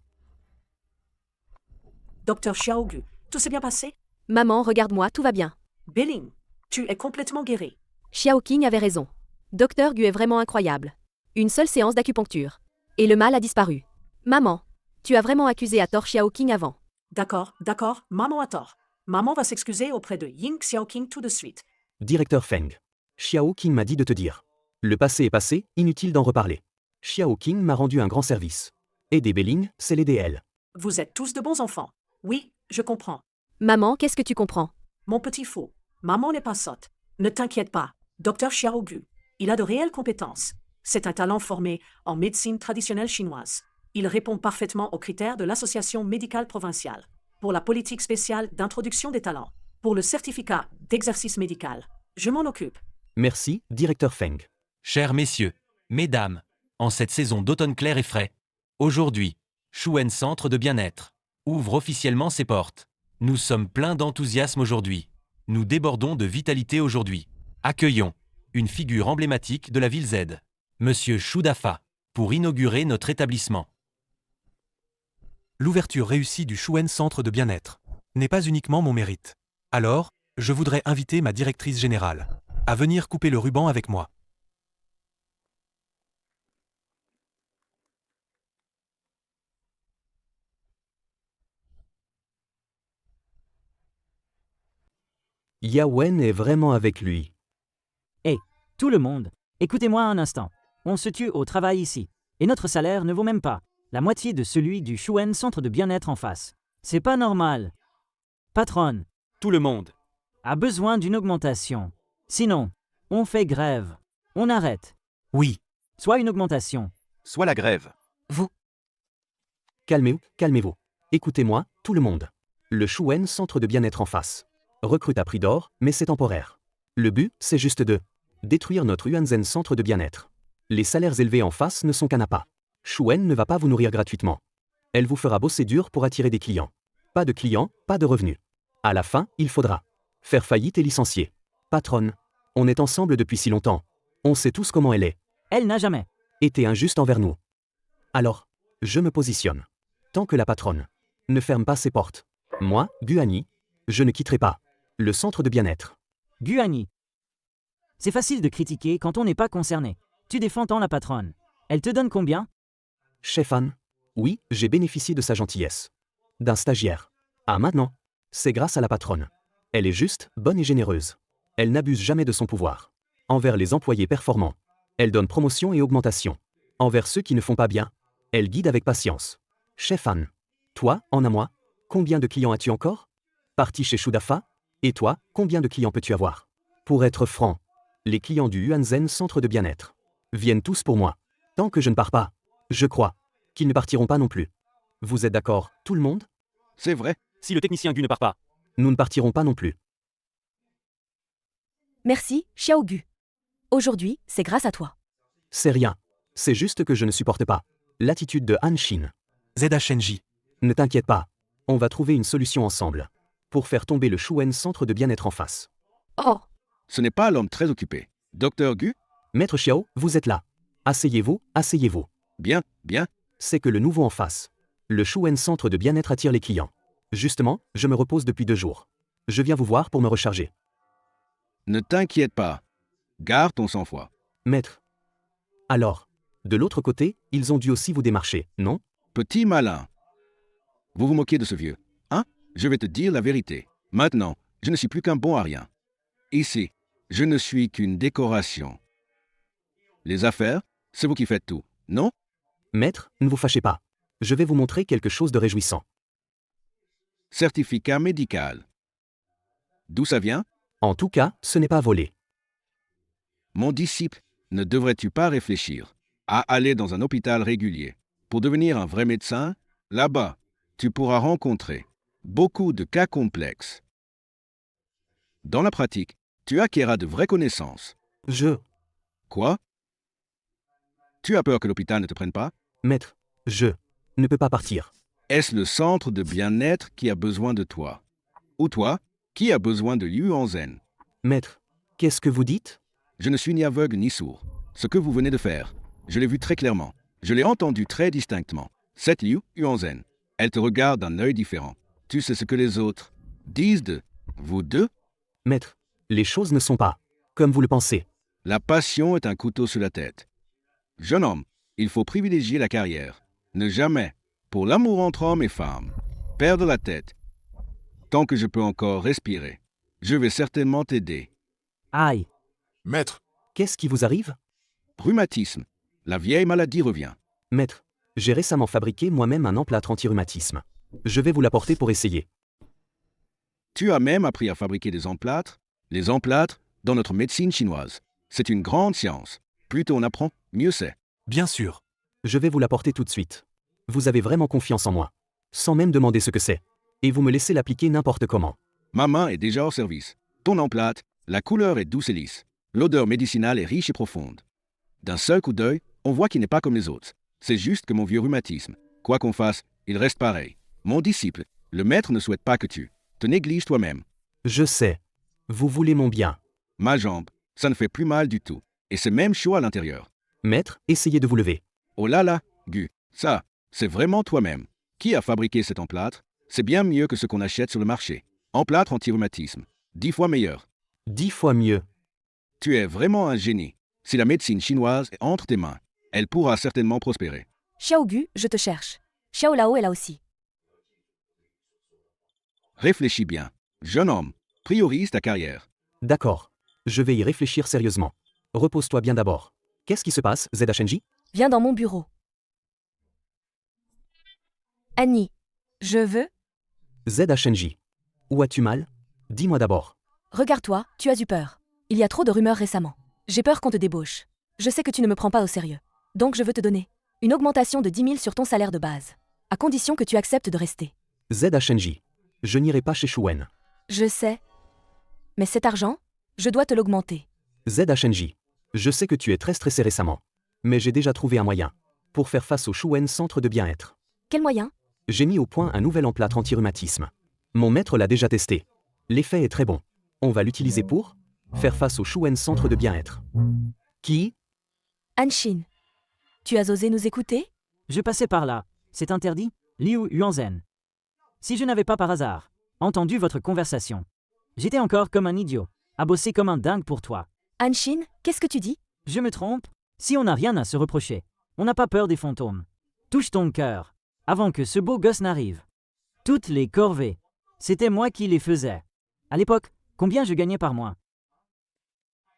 Docteur Xiao Gu, tout s'est bien passé? Maman, regarde-moi, tout va bien. Belling, tu es complètement guéri. Xiaoqing avait raison. Docteur Gu est vraiment incroyable. Une seule séance d'acupuncture. Et le mal a disparu. Maman, Tu as vraiment accusé à tort Xiaoqing avant. D'accord, d'accord, maman a tort. Maman va s'excuser auprès de Ying Xiaoqing tout de suite. Directeur Feng. Xiao Qing m'a dit de te dire. Le passé est passé, inutile d'en reparler. Xiao Qing m'a rendu un grand service. Aider Beling, c'est l'aider elle. Vous êtes tous de bons enfants. Oui, je comprends. Maman, qu'est-ce que tu comprends? Mon petit fou, maman n'est pas sotte. Ne t'inquiète pas, docteur Xiaogu. Il a de réelles compétences. C'est un talent formé en médecine traditionnelle chinoise. Il répond parfaitement aux critères de l'Association médicale provinciale. Pour la politique spéciale d'introduction des talents. Pour le certificat d'exercice médical. Je m'en occupe. Merci, directeur Feng. Chers messieurs, mesdames, en cette saison d'automne clair et frais, aujourd'hui, Shuen Centre de Bien-être ouvre officiellement ses portes. Nous sommes pleins d'enthousiasme aujourd'hui. Nous débordons de vitalité aujourd'hui. Accueillons une figure emblématique de la ville Z, Monsieur Shu Dafa, pour inaugurer notre établissement. L'ouverture réussie du Shuen Centre de Bien-être n'est pas uniquement mon mérite. Alors, je voudrais inviter ma directrice générale à venir couper le ruban avec moi. Yawen est vraiment avec lui. Hé, tout le monde, écoutez-moi un instant. On se tue au travail ici. Et notre salaire ne vaut même pas la moitié de celui du Shuen Centre de Bien-être en face. C'est pas normal. Patronne. Tout le monde. A besoin d'une augmentation. Sinon, on fait grève. On arrête. Oui. Soit une augmentation. Soit la grève. Vous. Calmez-vous, calmez-vous. Écoutez-moi, tout le monde. Le Shuen Centre de Bien-être en face. Recrute à prix d'or, mais c'est temporaire. Le but, c'est juste de détruire notre Yuanzhen Centre de Bien-être. Les salaires élevés en face ne sont qu'un appât. Shuen ne va pas vous nourrir gratuitement. Elle vous fera bosser dur pour attirer des clients. Pas de clients, pas de revenus. À la fin, il faudra faire faillite et licencier. Patronne, on est ensemble depuis si longtemps. On sait tous comment elle est. Elle n'a jamais été injuste envers nous. Alors, je me positionne. Tant que la patronne ne ferme pas ses portes, moi, Guani, je ne quitterai pas le centre de bien-être. Guani. C'est facile de critiquer quand on n'est pas concerné. Tu défends tant la patronne. Elle te donne combien? Chef Anne, oui, j'ai bénéficié de sa gentillesse. D'un stagiaire. Ah maintenant, c'est grâce à la patronne. Elle est juste, bonne et généreuse. Elle n'abuse jamais de son pouvoir. Envers les employés performants, elle donne promotion et augmentation. Envers ceux qui ne font pas bien, elle guide avec patience. Chef Anne, toi, en un mois, combien de clients as-tu encore? Parti chez Shudafa? Et toi, combien de clients peux-tu avoir? Pour être franc, les clients du Yuanzhen Centre de Bien-être viennent tous pour moi. Tant que je ne pars pas, je crois qu'ils ne partiront pas non plus. Vous êtes d'accord, tout le monde? C'est vrai. Si le technicien Gu ne part pas, nous ne partirons pas non plus. Merci, Xiaogu. Aujourd'hui, c'est grâce à toi. C'est rien. C'est juste que je ne supporte pas l'attitude de Han Xin. ZHNJ. Ne t'inquiète pas. On va trouver une solution ensemble pour faire tomber le Shuen Centre de Bien-être en face. Oh. Ce n'est pas l'homme très occupé. Docteur Gu? Maître Xiao, vous êtes là. Asseyez-vous, asseyez-vous. Bien, bien. C'est que le nouveau en face. Le Shuen Centre de Bien-être attire les clients. Justement, je me repose depuis 2 jours. Je viens vous voir pour me recharger. Ne t'inquiète pas. Garde ton sang-froid. Maître. Alors, de l'autre côté, ils ont dû aussi vous démarcher, non? Petit malin. Vous vous moquez de ce vieux, hein? Je vais te dire la vérité. Maintenant, je ne suis plus qu'un bon à rien. Ici, je ne suis qu'une décoration. Les affaires, c'est vous qui faites tout, non? Maître, ne vous fâchez pas. Je vais vous montrer quelque chose de réjouissant. Certificat médical. D'où ça vient? En tout cas, ce n'est pas volé. Mon disciple, ne devrais-tu pas réfléchir à aller dans un hôpital régulier? Pour devenir un vrai médecin, là-bas, tu pourras rencontrer beaucoup de cas complexes. Dans la pratique, tu acquéras de vraies connaissances. Quoi? Tu as peur que l'hôpital ne te prenne pas? Maître, je ne peux pas partir. Est-ce le centre de bien-être qui a besoin de toi? Ou toi, qui a besoin de Yuanzhen? Maître, qu'est-ce que vous dites? Je ne suis ni aveugle ni sourd. Ce que vous venez de faire, je l'ai vu très clairement. Je l'ai entendu très distinctement. Cette Yuanzhen, elle te regarde d'un œil différent. Tu sais ce que les autres disent de vous deux? Maître, les choses ne sont pas comme vous le pensez. La passion est un couteau sur la tête. Jeune homme, il faut privilégier la carrière. Ne jamais Pour l'amour entre hommes et femmes, perdre la tête. Tant que je peux encore respirer, je vais certainement t'aider. Aïe. Maître, Qu'est-ce qui vous arrive? Rhumatisme. La vieille maladie revient. Maître, j'ai récemment fabriqué moi-même un emplâtre anti-rhumatisme. Je vais vous l'apporter pour essayer. Tu as même appris à fabriquer des emplâtres. Les emplâtres, dans notre médecine chinoise, c'est une grande science. Plus tôt on apprend, mieux c'est. Bien sûr. Je vais vous l'apporter tout de suite. Vous avez vraiment confiance en moi. Sans même demander ce que c'est. Et vous me laissez l'appliquer n'importe comment. Ma main est déjà au service. Ton emplâtre, la couleur est douce et lisse. L'odeur médicinale est riche et profonde. D'un seul coup d'œil, on voit qu'il n'est pas comme les autres. C'est juste que mon vieux rhumatisme, quoi qu'on fasse, il reste pareil. Mon disciple, le maître ne souhaite pas que tu te négliges toi-même. Je sais. Vous voulez mon bien. Ma jambe, ça ne fait plus mal du tout. Et c'est même chaud à l'intérieur. Maître, essayez de vous lever. Oh là là, Gu, ça, c'est vraiment toi-même. Qui a fabriqué cet emplâtre? C'est bien mieux que ce qu'on achète sur le marché. Emplâtre anti-rhumatisme. 10 fois meilleur. 10 fois mieux. Tu es vraiment un génie. Si la médecine chinoise est entre tes mains, elle pourra certainement prospérer. Xiao Gu, je te cherche. Xiao Lao est là aussi. Réfléchis bien. Jeune homme, priorise ta carrière. D'accord. Je vais y réfléchir sérieusement. Repose-toi bien d'abord. Qu'est-ce qui se passe, ZHNJ? Viens dans mon bureau. Annie, je veux. ZHNJ. Où as-tu mal? Dis-moi d'abord. Regarde-toi, tu as eu peur. Il y a trop de rumeurs récemment. J'ai peur qu'on te débauche. Je sais que tu ne me prends pas au sérieux. Donc je veux te donner une augmentation de 10 000 sur ton salaire de base. À condition que tu acceptes de rester. ZHNJ. Je n'irai pas chez Shuen. Je sais. Mais cet argent, je dois te l'augmenter. ZHNJ. Je sais que tu es très stressé récemment. Mais j'ai déjà trouvé un moyen. Pour faire face au Shuen Centre de Bien-être. Quel moyen? J'ai mis au point un nouvel emplâtre anti-rhumatisme. Mon maître l'a déjà testé. L'effet est très bon. On va l'utiliser pour faire face au Shuen Centre de Bien-être. Qui? Anshin. Tu as osé nous écouter? Je passais par là. C'est interdit? Liu Yuanzhen. Si je n'avais pas par hasard entendu votre conversation, j'étais encore comme un idiot, à bosser comme un dingue pour toi. Anshin, qu'est-ce que tu dis? Je me trompe? Si on n'a rien à se reprocher, on n'a pas peur des fantômes. Touche ton cœur, avant que ce beau gosse n'arrive. Toutes les corvées, c'était moi qui les faisais. À l'époque, combien je gagnais par mois?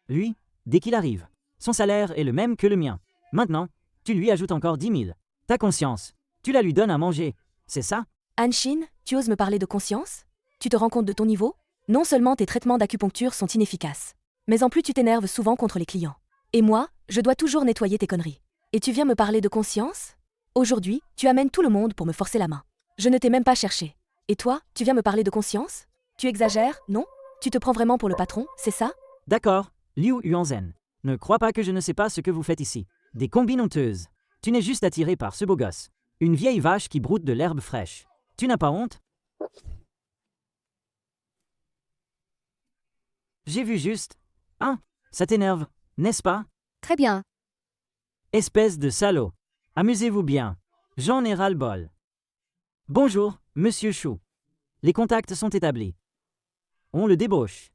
Lui, dès qu'il arrive, son salaire est le même que le mien. Maintenant, tu lui ajoutes encore 10 000. Ta conscience, tu la lui donnes à manger, c'est ça? Anshin, tu oses me parler de conscience? Tu te rends compte de ton niveau? Non seulement tes traitements d'acupuncture sont inefficaces, mais en plus tu t'énerves souvent contre les clients. Et moi, je dois toujours nettoyer tes conneries. Et tu viens me parler de conscience? Aujourd'hui, tu amènes tout le monde pour me forcer la main. Je ne t'ai même pas cherché. Et toi, tu viens me parler de conscience? Tu exagères, non? Tu te prends vraiment pour le patron, c'est ça? D'accord, Liu Yuanzhen. Ne crois pas que je ne sais pas ce que vous faites ici. Des combines honteuses. Tu n'es juste attiré par ce beau gosse. Une vieille vache qui broute de l'herbe fraîche. Tu n'as pas honte? J'ai vu juste. Ah, ça t'énerve, n'est-ce pas? Très bien. Espèce de salaud. Amusez-vous bien. J'en ai ras-le-bol. Bonjour, monsieur Chou. Les contacts sont établis. On le débauche.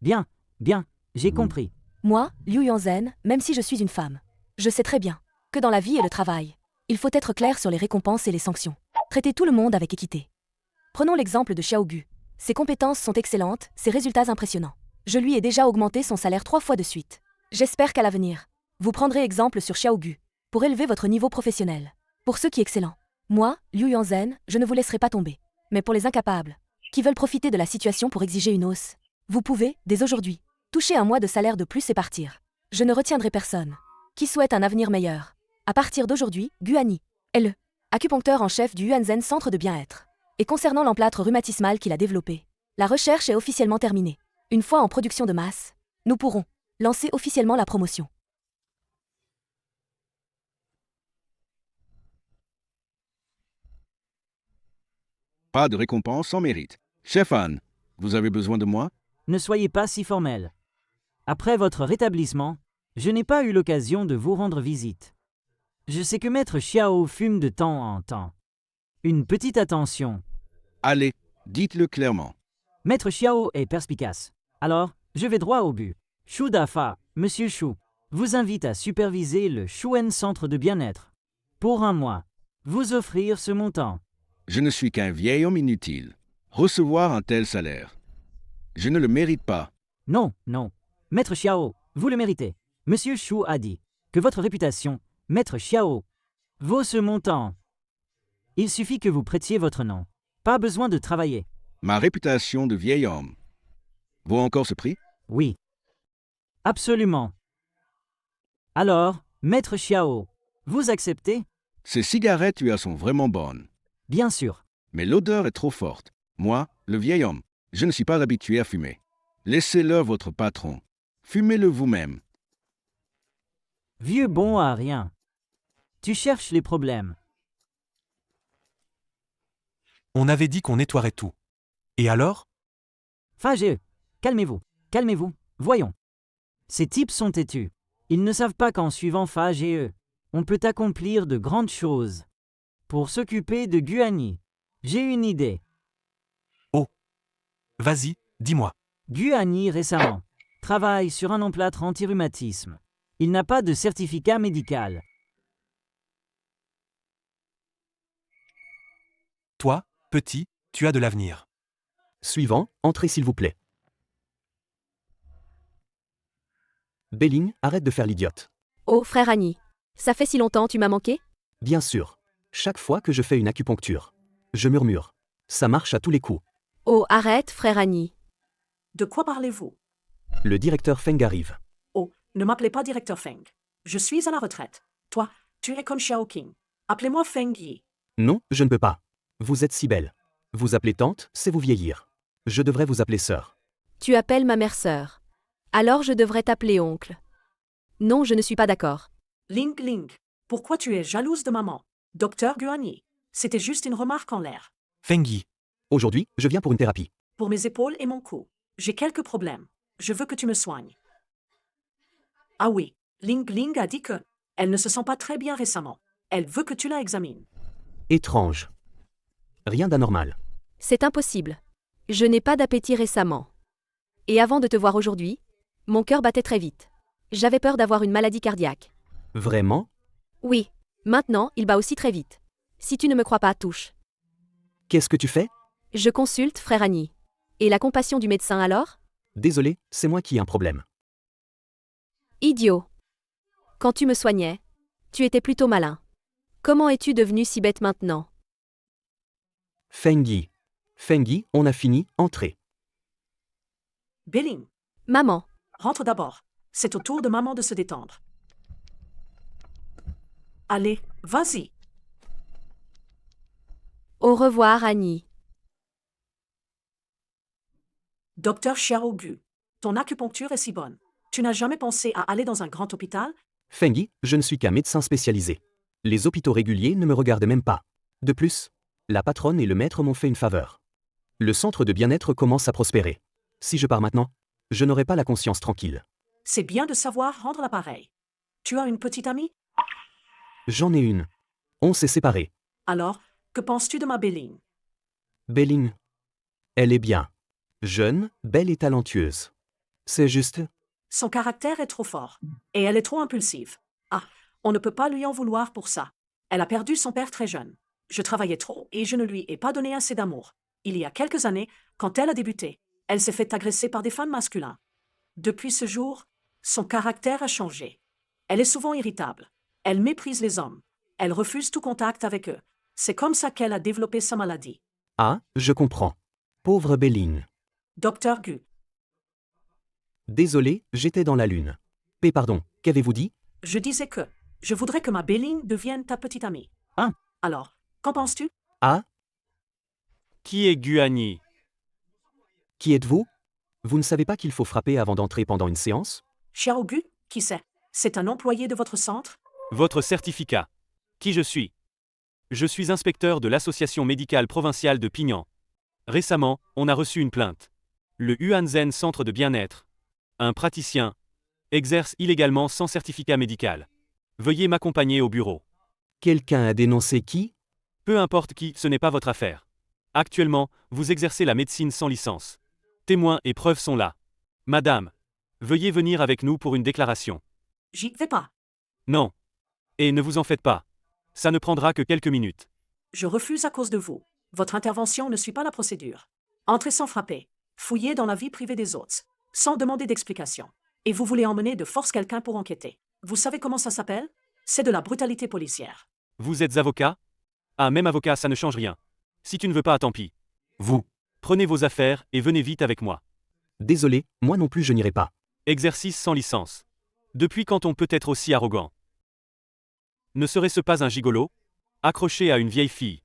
Bien, bien, j'ai compris. Moi, Liu Yuanzhen, même si je suis une femme, je sais très bien que dans la vie et le travail, il faut être clair sur les récompenses et les sanctions. Traiter tout le monde avec équité. Prenons l'exemple de Xiao Gu. Ses compétences sont excellentes, ses résultats impressionnants. Je lui ai déjà augmenté son salaire 3 fois de suite. J'espère qu'à l'avenir, vous prendrez exemple sur Xiao Gu pour élever votre niveau professionnel. Pour ceux qui sont excellents. Moi, Liu Yuanzhen, je ne vous laisserai pas tomber. Mais pour les incapables, qui veulent profiter de la situation pour exiger une hausse, vous pouvez, dès aujourd'hui, toucher un mois de salaire de plus et partir. Je ne retiendrai personne qui souhaite un avenir meilleur. À partir d'aujourd'hui, Guani est le acupuncteur en chef du Yuanzhen Centre de Bien-être. Et concernant l'emplâtre rhumatismal qu'il a développé, la recherche est officiellement terminée. Une fois en production de masse, nous pourrons lancer officiellement la promotion. Pas de récompense sans mérite. Chef Anne, vous avez besoin de moi? Ne soyez pas si formel. Après votre rétablissement, je n'ai pas eu l'occasion de vous rendre visite. Je sais que Maître Xiao fume de temps en temps. Une petite attention. Allez, dites-le clairement. Maître Xiao est perspicace. Alors, je vais droit au but. Shu Dafa, Monsieur Shu, vous invite à superviser le Shuen Centre de Bien-être. Pour un mois. vous offrir ce montant. Je ne suis qu'un vieil homme inutile. Recevoir un tel salaire. Je ne le mérite pas. Non, non. Maître Xiao, vous le méritez. Monsieur Shu a dit que votre réputation, Maître Xiao, vaut ce montant. Il suffit que vous prêtiez votre nom. Pas besoin de travailler. Ma réputation de vieil homme vaut encore ce prix? Oui. Absolument. Alors, Maître Xiao, vous acceptez? Ces cigarettes lui sont vraiment bonnes. Bien sûr. Mais l'odeur est trop forte. Moi, le vieil homme, je ne suis pas habitué à fumer. Laissez-le votre patron. Fumez-le vous-même. Vieux bon à rien. Tu cherches les problèmes. On avait dit qu'on nettoierait tout. Et alors? Fageux, calmez-vous, calmez-vous, voyons. Ces types sont têtus. Ils ne savent pas qu'en suivant Fage et eux, on peut accomplir de grandes choses. Pour s'occuper de Guani, j'ai une idée. Oh. Vas-y, dis-moi. Guani récemment travaille sur un emplâtre anti-rhumatisme. Il n'a pas de certificat médical. Toi, petit, tu as de l'avenir. Suivant, entrez s'il vous plaît. Belling, arrête de faire l'idiote. Oh, frère Annie. Ça fait si longtemps, tu m'as manqué? Bien sûr. Chaque fois que je fais une acupuncture, je murmure. Ça marche à tous les coups. Oh, arrête, frère Annie. De quoi parlez-vous? Le directeur Feng arrive. Oh, ne m'appelez pas directeur Feng. Je suis à la retraite. Toi, tu es comme Xiao Qing. Appelez-moi Feng Yi. Non, je ne peux pas. Vous êtes si belle. Vous appeler tante, c'est vous vieillir. Je devrais vous appeler sœur. Tu appelles ma mère sœur. Alors je devrais t'appeler oncle. Non, je ne suis pas d'accord. Ling Ling, pourquoi tu es jalouse de maman? Docteur Guanyi, c'était juste une remarque en l'air. Fengyi. Aujourd'hui, je viens pour une thérapie. Pour mes épaules et mon cou. J'ai quelques problèmes. Je veux que tu me soignes. Ah oui, Ling Ling a dit que elle ne se sent pas très bien récemment. Elle veut que tu la examines. Étrange. Rien d'anormal. C'est impossible. Je n'ai pas d'appétit récemment. Et avant de te voir aujourd'hui, mon cœur battait très vite. J'avais peur d'avoir une maladie cardiaque. Vraiment? Oui. Maintenant, il bat aussi très vite. Si tu ne me crois pas, touche. Qu'est-ce que tu fais? Je consulte, frère Annie. Et la compassion du médecin alors? Désolé, c'est moi qui ai un problème. Idiot. Quand tu me soignais, tu étais plutôt malin. Comment es-tu devenu si bête maintenant? Fengyi. Fengyi, on a fini, entrez. Belling, Maman. rentre d'abord. C'est au tour de maman de se détendre. Allez, vas-y. Au revoir, Annie. Docteur Xiaogu, ton acupuncture est si bonne. Tu n'as jamais pensé à aller dans un grand hôpital? Fengyi, je ne suis qu'un médecin spécialisé. Les hôpitaux réguliers ne me regardent même pas. De plus, la patronne et le maître m'ont fait une faveur. Le centre de bien-être commence à prospérer. Si je pars maintenant, je n'aurai pas la conscience tranquille. C'est bien de savoir rendre l'appareil. Tu as une petite amie? J'en ai une. On s'est séparés. Alors, que penses-tu de ma Belling? Belling. Elle est bien. Jeune, belle et talentueuse. C'est juste. Son caractère est trop fort. Et elle est trop impulsive. Ah, on ne peut pas lui en vouloir pour ça. Elle a perdu son père très jeune. Je travaillais trop et je ne lui ai pas donné assez d'amour. Il y a quelques années, quand elle a débuté, elle s'est fait agresser par des fans masculins. Depuis ce jour, son caractère a changé. Elle est souvent irritable. Elle méprise les hommes. Elle refuse tout contact avec eux. C'est comme ça qu'elle a développé sa maladie. Ah, je comprends. Pauvre Belling. Docteur Gu, Désolé, j'étais dans la lune. Pardon, qu'avez-vous dit? je disais que je voudrais que ma Belling devienne ta petite amie. Ah. Alors, qu'en penses-tu? Ah? Qui est Guani? Qui êtes-vous? Vous ne savez pas qu'il faut frapper avant d'entrer pendant une séance? Xiaogu, qui c'est? C'est un employé de votre centre? Votre certificat. Qui je suis? Je suis inspecteur de l'association médicale provinciale de Pignan. Récemment, on a reçu une plainte. Le Huanzhen Centre de bien-être. Un praticien exerce illégalement sans certificat médical. Veuillez m'accompagner au bureau. Quelqu'un a dénoncé qui? Peu importe qui, ce n'est pas votre affaire. Actuellement, vous exercez la médecine sans licence. Témoins et preuves sont là. Madame, veuillez venir avec nous pour une déclaration. J'y vais pas. Non. Et ne vous en faites pas. Ça ne prendra que quelques minutes. Je refuse à cause de vous. Votre intervention ne suit pas la procédure. Entrez sans frapper. Fouillez dans la vie privée des autres, sans demander d'explication. Et vous voulez emmener de force quelqu'un pour enquêter. Vous savez comment ça s'appelle? C'est de la brutalité policière. Vous êtes avocat? Ah, même avocat, ça ne change rien. Si tu ne veux pas, tant pis. Vous. Prenez vos affaires et venez vite avec moi. Désolé, moi non plus je n'irai pas. Exercice sans licence. Depuis quand on peut être aussi arrogant? Ne serait-ce pas un gigolo? Accroché à une vieille fille.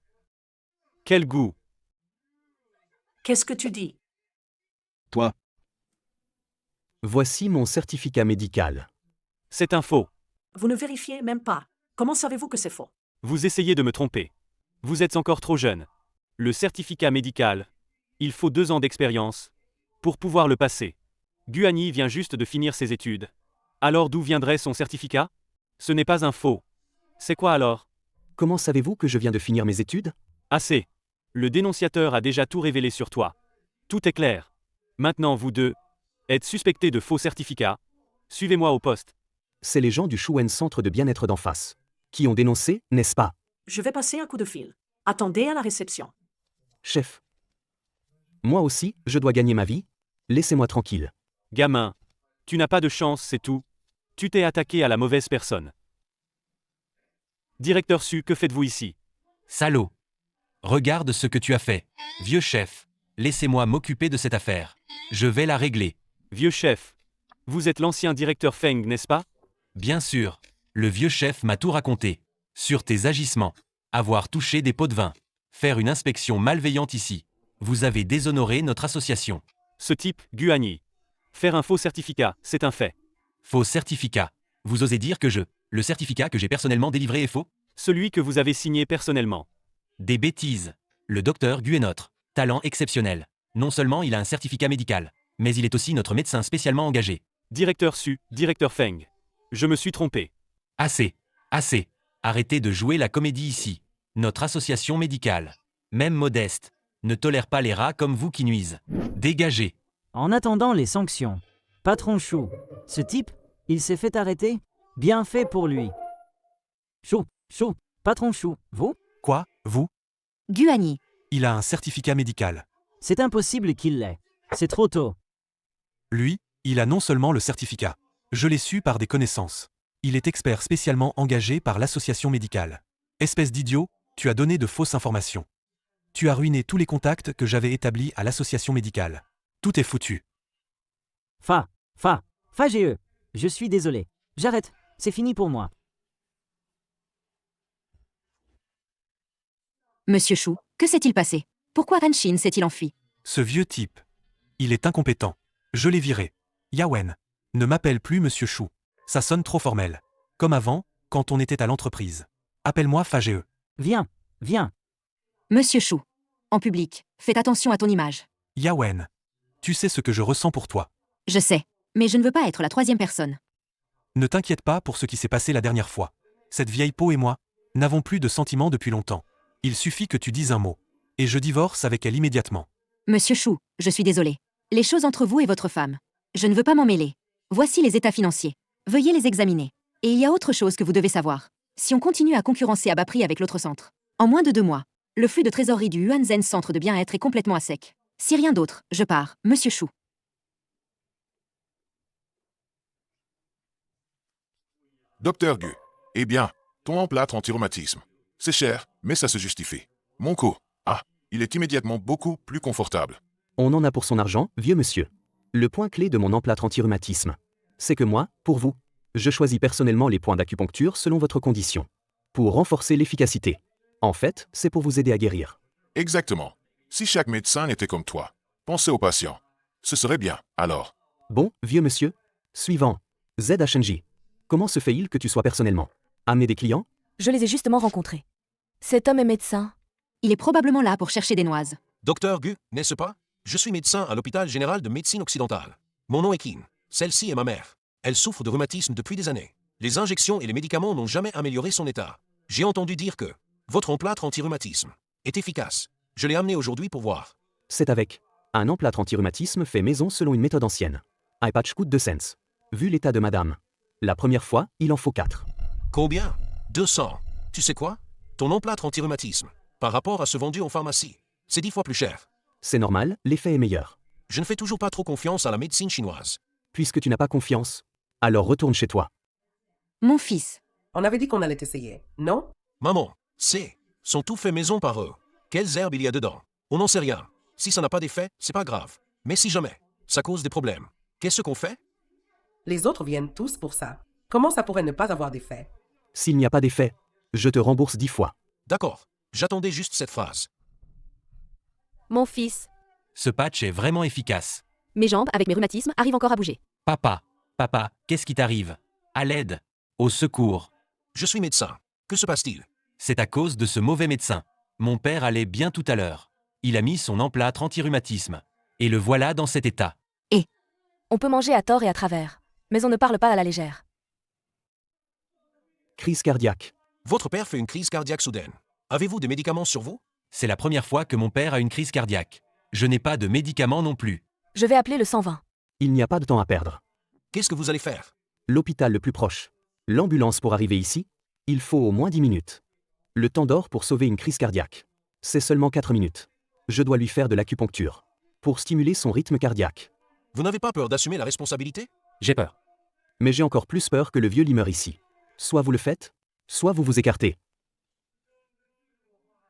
Quel goût! Qu'est-ce que tu dis? Toi, Voici mon certificat médical. C'est un faux. Vous ne vérifiez même pas. Comment savez-vous que c'est faux? Vous essayez de me tromper. Vous êtes encore trop jeune. Le certificat médical, il faut 2 ans d'expérience pour pouvoir le passer. Guani vient juste de finir ses études. Alors d'où viendrait son certificat? Ce n'est pas un faux. C'est quoi alors? Comment savez-vous que je viens de finir mes études? Assez. Le dénonciateur a déjà tout révélé sur toi. Tout est clair. Maintenant vous deux êtes suspectés de faux certificats. Suivez-moi au poste. C'est les gens du Shuen Centre de bien-être d'en face. Qui ont dénoncé, n'est-ce pas? Je vais passer un coup de fil. Attendez à la réception. Chef. Moi aussi, je dois gagner ma vie. Laissez-moi tranquille. Gamin, tu n'as pas de chance, c'est tout. Tu t'es attaqué à la mauvaise personne. Directeur Su, que faites-vous ici? Salaud. Regarde ce que tu as fait. Vieux chef, laissez-moi m'occuper de cette affaire. Je vais la régler. Vieux chef, vous êtes l'ancien directeur Feng, n'est-ce pas? Bien sûr. Le vieux chef m'a tout raconté. Sur tes agissements. Avoir touché des pots de vin. Faire une inspection malveillante ici. Vous avez déshonoré notre association. Ce type, Guani. Faire un faux certificat, c'est un fait. Faux certificat. Vous osez dire que le certificat que j'ai personnellement délivré est faux? Celui que vous avez signé personnellement. Des bêtises. Le docteur Gu est notre talent exceptionnel. Non seulement il a un certificat médical, mais il est aussi notre médecin spécialement engagé. Directeur Su, directeur Feng. Je me suis trompé. Assez. Assez. Arrêtez de jouer la comédie ici. Notre association médicale, même modeste, ne tolère pas les rats comme vous qui nuisent. Dégagez. En attendant les sanctions, patron Chou, ce type, il s'est fait arrêter? Bien fait pour lui. Chou, patron Chou, vous? Quoi, vous? Guani. Il a un certificat médical. C'est impossible qu'il l'ait. C'est trop tôt. Lui, il a non seulement le certificat. Je l'ai su par des connaissances. Il est expert spécialement engagé par l'association médicale. Espèce d'idiot, tu as donné de fausses informations. Tu as ruiné tous les contacts que j'avais établis à l'association médicale. Tout est foutu. GE. Je suis désolé. J'arrête. C'est fini pour moi. Monsieur Chou, que s'est-il passé? Pourquoi Ranshin s'est-il enfui? Ce vieux type. Il est incompétent. Je l'ai viré. Yawen. Ne m'appelle plus Monsieur Chou. Ça sonne trop formel. Comme avant, quand on était à l'entreprise. Appelle-moi Fagee. Viens. Monsieur Chou. En public, faites attention à ton image. Yawen. Tu sais ce que je ressens pour toi. Je sais, mais je ne veux pas être la 3e personne. Ne t'inquiète pas pour ce qui s'est passé la dernière fois. Cette vieille peau et moi n'avons plus de sentiments depuis longtemps. Il suffit que tu dises un mot. Et je divorce avec elle immédiatement. Monsieur Chou, je suis désolé. Les choses entre vous et votre femme. Je ne veux pas m'en mêler. Voici les états financiers. Veuillez les examiner. Et il y a autre chose que vous devez savoir. Si on continue à concurrencer à bas prix avec l'autre centre, en moins de 2 mois, le flux de trésorerie du Yuanzhen Centre de bien-être est complètement à sec. Si rien d'autre, je pars, Monsieur Chou. Docteur Gu. Eh bien, ton emplâtre anti-rhumatisme. C'est cher, mais ça se justifie. Mon coût. Ah, il est immédiatement beaucoup plus confortable. On en a pour son argent, vieux monsieur. Le point clé de mon emplâtre anti-rhumatisme, c'est que moi, pour vous, je choisis personnellement les points d'acupuncture selon votre condition. Pour renforcer l'efficacité. En fait, c'est pour vous aider à guérir. Exactement. Si chaque médecin était comme toi, pensez aux patients. Ce serait bien, alors. Bon, vieux monsieur. Suivant. ZHNJ. Comment se fait-il que tu sois personnellement amené des clients? Je les ai justement rencontrés. Cet homme est médecin. Il est probablement là pour chercher des noises. Docteur Gu, n'est-ce pas? Je suis médecin à l'hôpital général de médecine occidentale. Mon nom est Kim. Celle-ci est ma mère. Elle souffre de rhumatisme depuis des années. Les injections et les médicaments n'ont jamais amélioré son état. J'ai entendu dire que votre emplâtre anti-rhumatisme est efficace. Je l'ai amené aujourd'hui pour voir. C'est avec. Un emplâtre anti-rhumatisme fait maison selon une méthode ancienne. Un patch coûte 2 cents. Vu l'état de madame. La première fois, il en faut 4. Combien? 200. Tu sais quoi? Ton emplâtre anti-rhumatisme, par rapport à ce vendu en pharmacie, c'est 10 fois plus cher. C'est normal, l'effet est meilleur. Je ne fais toujours pas trop confiance à la médecine chinoise. Puisque tu n'as pas confiance, alors retourne chez toi. Mon fils. On avait dit qu'on allait essayer, non? Maman, sont tout faits maison par eux. Quelles herbes il y a dedans? On n'en sait rien. Si ça n'a pas d'effet, c'est pas grave. Mais si jamais, ça cause des problèmes. Qu'est-ce qu'on fait? Les autres viennent tous pour ça. Comment ça pourrait ne pas avoir d'effet? S'il n'y a pas d'effet, je te rembourse 10 fois. D'accord, j'attendais juste cette phrase. Mon fils. Ce patch est vraiment efficace. Mes jambes, avec mes rhumatismes, arrivent encore à bouger. Papa, qu'est-ce qui t'arrive? À l'aide. Au secours. Je suis médecin. Que se passe-t-il? C'est à cause de ce mauvais médecin. Mon père allait bien tout à l'heure. Il a mis son emplâtre anti-rhumatisme. Et le voilà dans cet état. On peut manger à tort et à travers. Mais on ne parle pas à la légère. Crise cardiaque. Votre père fait une crise cardiaque soudaine. Avez-vous des médicaments sur vous? C'est la première fois que mon père a une crise cardiaque. Je n'ai pas de médicaments non plus. Je vais appeler le 120. Il n'y a pas de temps à perdre. Qu'est-ce que vous allez faire? L'hôpital le plus proche. L'ambulance pour arriver ici, il faut au moins 10 minutes. Le temps d'or pour sauver une crise cardiaque. C'est seulement 4 minutes. Je dois lui faire de l'acupuncture. Pour stimuler son rythme cardiaque. Vous n'avez pas peur d'assumer la responsabilité? J'ai peur. Mais j'ai encore plus peur que le vieux lit meure ici. Soit vous le faites, soit vous vous écartez.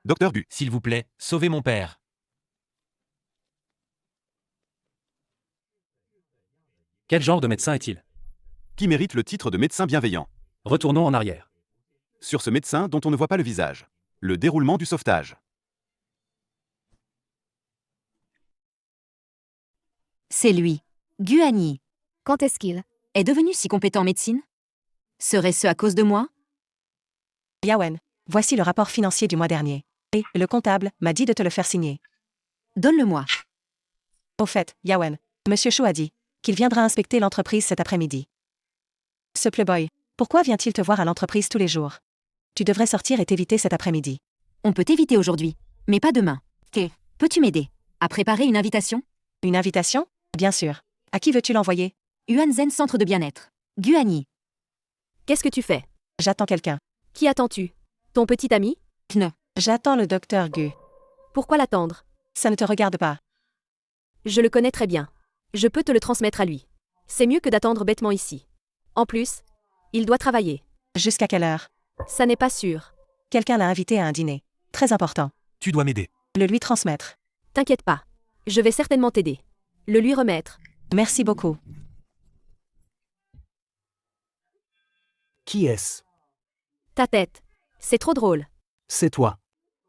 Docteur Gu, s'il vous plaît, sauvez mon père. Quel genre de médecin est-il? Qui mérite le titre de médecin bienveillant? Retournons en arrière. Sur ce médecin dont on ne voit pas le visage. Le déroulement du sauvetage. C'est lui. Guanyi. Quand est-ce qu'il Est devenu si compétent en médecine? Serait-ce à cause de moi? Yawen, voici le rapport financier du mois dernier. Et le comptable m'a dit de te le faire signer. Donne-le-moi. Au fait, Yawen, Monsieur Chou a dit qu'il viendra inspecter l'entreprise cet après-midi. Ce playboy, pourquoi vient-il te voir à l'entreprise tous les jours? Tu devrais sortir et t'éviter cet après-midi. On peut t'éviter aujourd'hui, mais pas demain. Peux-tu m'aider à préparer une invitation? Une invitation? Bien sûr. À qui veux-tu l'envoyer? Yuanzen Centre de Bien-être. Guanyi. Qu'est-ce que tu fais? J'attends quelqu'un. Qui attends-tu? Ton petit ami? Non. J'attends le docteur Gu. Pourquoi l'attendre? Ça ne te regarde pas. Je le connais très bien. Je peux te le transmettre à lui. C'est mieux que d'attendre bêtement ici. En plus, il doit travailler. Jusqu'à quelle heure? Ça n'est pas sûr. Quelqu'un l'a invité à un dîner. Très important. Tu dois m'aider. Le lui transmettre. T'inquiète pas. Je vais certainement t'aider. Le lui remettre. Merci beaucoup. Qui est-ce? Ta tête. C'est trop drôle. C'est toi.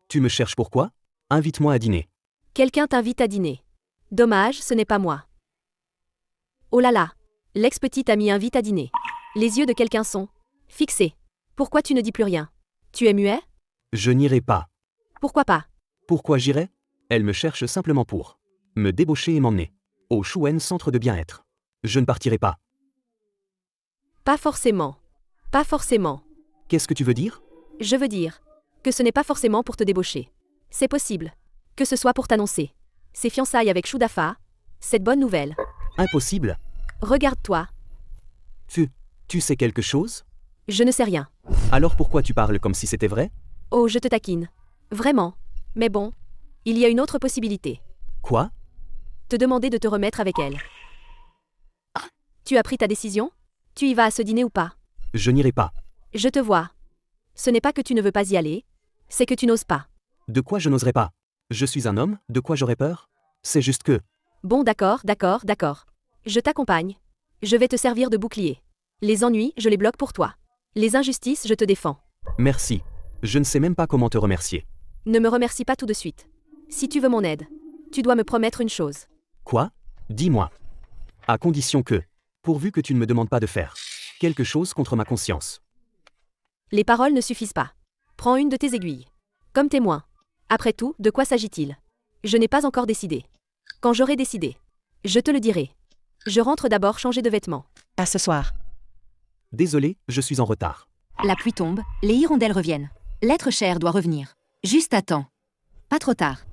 Tu me cherches pourquoi? Invite-moi à dîner. Quelqu'un t'invite à dîner. Dommage, ce n'est pas moi. Oh là là. L'ex-petit ami invite à dîner. Les yeux de quelqu'un sont fixés. Pourquoi tu ne dis plus rien? Tu es muet? Je n'irai pas. Pourquoi pas? Pourquoi j'irai? Elle me cherche simplement pour me débaucher et m'emmener au Shuen Centre de Bien-être. Je ne partirai pas. Pas forcément. Pas forcément. Qu'est-ce que tu veux dire? Je veux dire que ce n'est pas forcément pour te débaucher. C'est possible que ce soit pour t'annoncer ses fiançailles avec Shudafa, cette bonne nouvelle. Impossible. Regarde-toi. Tu sais quelque chose? Je ne sais rien. Alors pourquoi tu parles comme si c'était vrai? Oh, je te taquine. Vraiment. Mais bon, il y a une autre possibilité. Quoi? Te demander de te remettre avec elle. Tu as pris ta décision? Tu y vas à ce dîner ou pas? Je n'irai pas. Je te vois. Ce n'est pas que tu ne veux pas y aller, c'est que tu n'oses pas. De quoi je n'oserais pas? Je suis un homme, de quoi j'aurais peur? C'est juste que... Bon, d'accord. Je t'accompagne. Je vais te servir de bouclier. Les ennuis, je les bloque pour toi. Les injustices, je te défends. Merci. Je ne sais même pas comment te remercier. Ne me remercie pas tout de suite. Si tu veux mon aide, tu dois me promettre une chose. Quoi? Dis-moi. À condition que, pourvu que tu ne me demandes pas de faire quelque chose contre ma conscience. Les paroles ne suffisent pas. Prends une de tes aiguilles. Comme témoin. Après tout, de quoi s'agit-il? Je n'ai pas encore décidé. Quand j'aurai décidé, je te le dirai. Je rentre d'abord changer de vêtements. À ce soir. Désolé, je suis en retard. La pluie tombe, les hirondelles reviennent. L'être cher doit revenir. Juste à temps. Pas trop tard.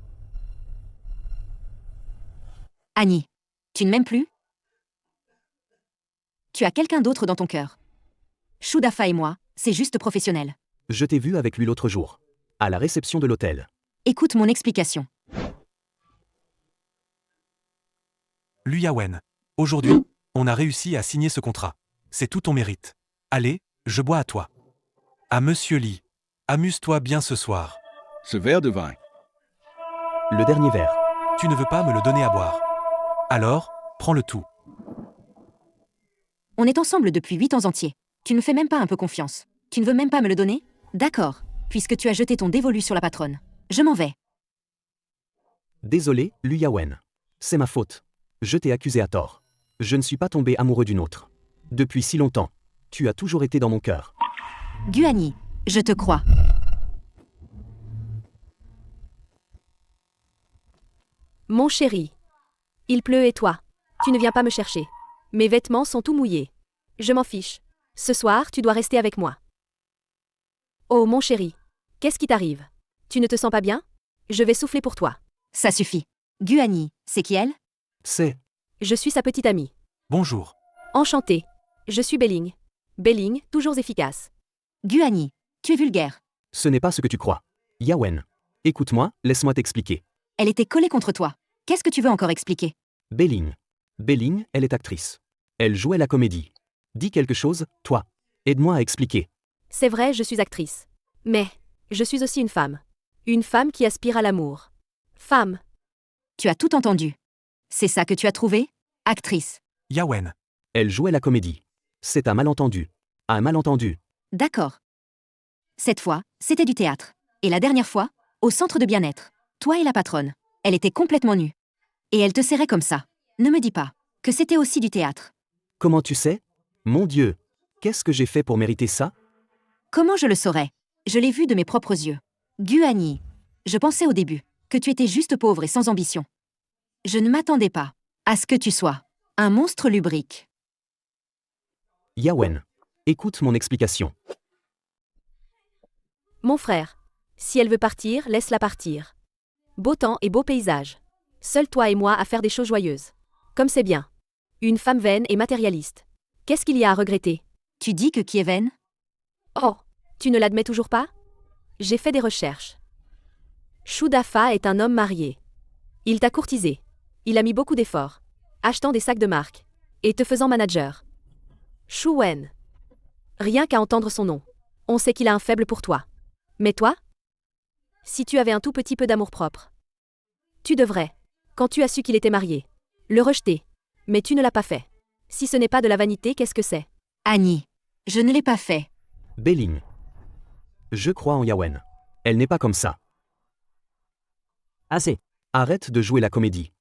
Annie, tu ne m'aimes plus? Tu as quelqu'un d'autre dans ton cœur. Shudafa et moi, c'est juste professionnel. Je t'ai vu avec lui l'autre jour. À la réception de l'hôtel. Écoute mon explication. Lu Yawen. Aujourd'hui, on a réussi à signer ce contrat. C'est tout ton mérite. Allez, je bois à toi. À Monsieur Lee. Amuse-toi bien ce soir. Ce verre de vin. Le dernier verre. Tu ne veux pas me le donner à boire. Alors, prends le tout. On est ensemble depuis 8 ans entiers. Tu ne me fais même pas un peu confiance. Tu ne veux même pas me le donner? D'accord, puisque tu as jeté ton dévolu sur la patronne. Je m'en vais. Désolé, Lu Yawen. C'est ma faute. Je t'ai accusé à tort. Je ne suis pas tombé amoureux d'une autre. Depuis si longtemps. Tu as toujours été dans mon cœur. Guani, je te crois. Mon chéri. Il pleut et toi? Tu ne viens pas me chercher. Mes vêtements sont tout mouillés. Je m'en fiche. Ce soir, tu dois rester avec moi. Oh mon chéri. Qu'est-ce qui t'arrive? Tu ne te sens pas bien? Je vais souffler pour toi. Ça suffit. Guani, c'est qui elle? C'est... Je suis sa petite amie. Bonjour. Enchantée. Je suis Belling. Belling, toujours efficace. Guani, tu es vulgaire. Ce n'est pas ce que tu crois. Yawen. Écoute-moi, laisse-moi t'expliquer. Elle était collée contre toi. Qu'est-ce que tu veux encore expliquer? Belling. Belling, elle est actrice. Elle jouait la comédie. Dis quelque chose, toi. Aide-moi à expliquer. C'est vrai, je suis actrice. Mais, je suis aussi une femme. Une femme qui aspire à l'amour. Femme. Tu as tout entendu. C'est ça que tu as trouvé? Actrice. Yawen. Elle jouait la comédie. C'est un malentendu. Un malentendu. D'accord. Cette fois, c'était du théâtre. Et la dernière fois, au centre de bien-être. Toi et la patronne. Elle était complètement nue. Et elle te serrait comme ça. Ne me dis pas que c'était aussi du théâtre. Comment tu sais? Mon Dieu. Qu'est-ce que j'ai fait pour mériter ça? Comment je le saurais? Je l'ai vu de mes propres yeux. Guani. Je pensais au début que tu étais juste pauvre et sans ambition. Je ne m'attendais pas à ce que tu sois un monstre lubrique. Yawen. Écoute mon explication. Mon frère. Si elle veut partir, laisse-la partir. Beau temps et beau paysage. Seul toi et moi à faire des choses joyeuses. Comme c'est bien. Une femme vaine et matérialiste. Qu'est-ce qu'il y a à regretter? Tu dis que qui est vaine? Oh, tu ne l'admets toujours pas? J'ai fait des recherches. Shudafa est un homme marié. Il t'a courtisé. Il a mis beaucoup d'efforts. Achetant des sacs de marque. Et te faisant manager. Shu Wen. Rien qu'à entendre son nom. On sait qu'il a un faible pour toi. Mais toi? Si tu avais un tout petit peu d'amour-propre. Tu devrais, quand tu as su qu'il était marié, le rejeter. Mais tu ne l'as pas fait. Si ce n'est pas de la vanité, qu'est-ce que c'est? Annie, je ne l'ai pas fait. Belling. Je crois en Yawen. Elle n'est pas comme ça. Assez. Arrête de jouer la comédie.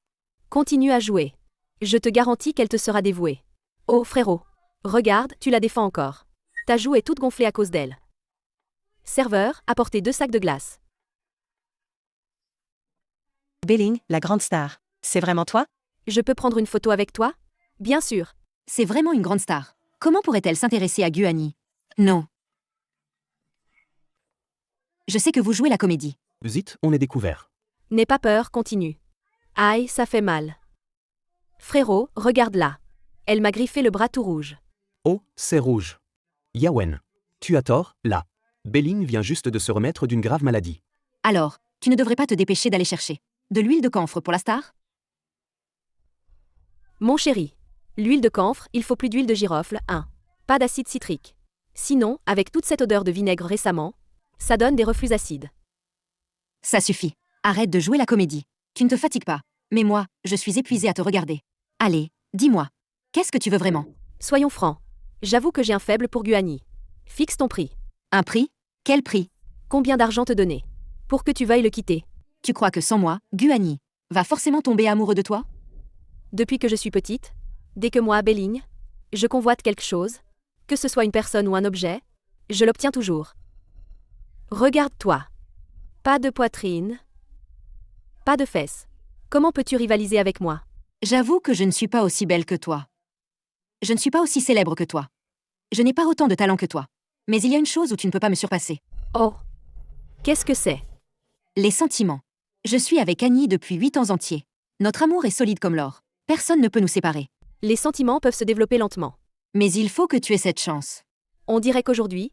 Continue à jouer. Je te garantis qu'elle te sera dévouée. Oh frérot. Regarde, tu la défends encore. Ta joue est toute gonflée à cause d'elle. Serveur, apportez 2 sacs de glace. Belling, la grande star. C'est vraiment toi? Je peux prendre une photo avec toi? Bien sûr. C'est vraiment une grande star. Comment pourrait-elle s'intéresser à Guani? Non. Je sais que vous jouez la comédie. Zut, on est découvert. N'aie pas peur, continue. Aïe, ça fait mal. Frérot, regarde là. Elle m'a griffé le bras tout rouge. Oh, c'est rouge. Yawen. Tu as tort, là. Belling vient juste de se remettre d'une grave maladie. Alors, tu ne devrais pas te dépêcher d'aller chercher de l'huile de camphre pour la star? Mon chéri. L'huile de camphre, il faut plus d'huile de girofle, 1. Pas d'acide citrique. Sinon, avec toute cette odeur de vinaigre récemment, ça donne des reflux acides. Ça suffit. Arrête de jouer la comédie. Tu ne te fatigues pas. Mais moi, je suis épuisée à te regarder. Allez, dis-moi. Qu'est-ce que tu veux vraiment? Soyons francs. J'avoue que j'ai un faible pour Guani. Fixe ton prix. Un prix? Quel prix? Combien d'argent te donner? Pour que tu veuilles le quitter. Tu crois que sans moi, Guani va forcément tomber amoureux de toi? Depuis que je suis petite, dès que moi, Belling, je convoite quelque chose, que ce soit une personne ou un objet, je l'obtiens toujours. Regarde-toi. Pas de poitrine. Pas de fesses. Comment peux-tu rivaliser avec moi? J'avoue que je ne suis pas aussi belle que toi. Je ne suis pas aussi célèbre que toi. Je n'ai pas autant de talent que toi. Mais il y a une chose où tu ne peux pas me surpasser. Oh. Qu'est-ce que c'est? Les sentiments. Je suis avec Annie depuis 8 ans entiers. Notre amour est solide comme l'or. Personne ne peut nous séparer. Les sentiments peuvent se développer lentement. Mais il faut que tu aies cette chance. On dirait qu'aujourd'hui,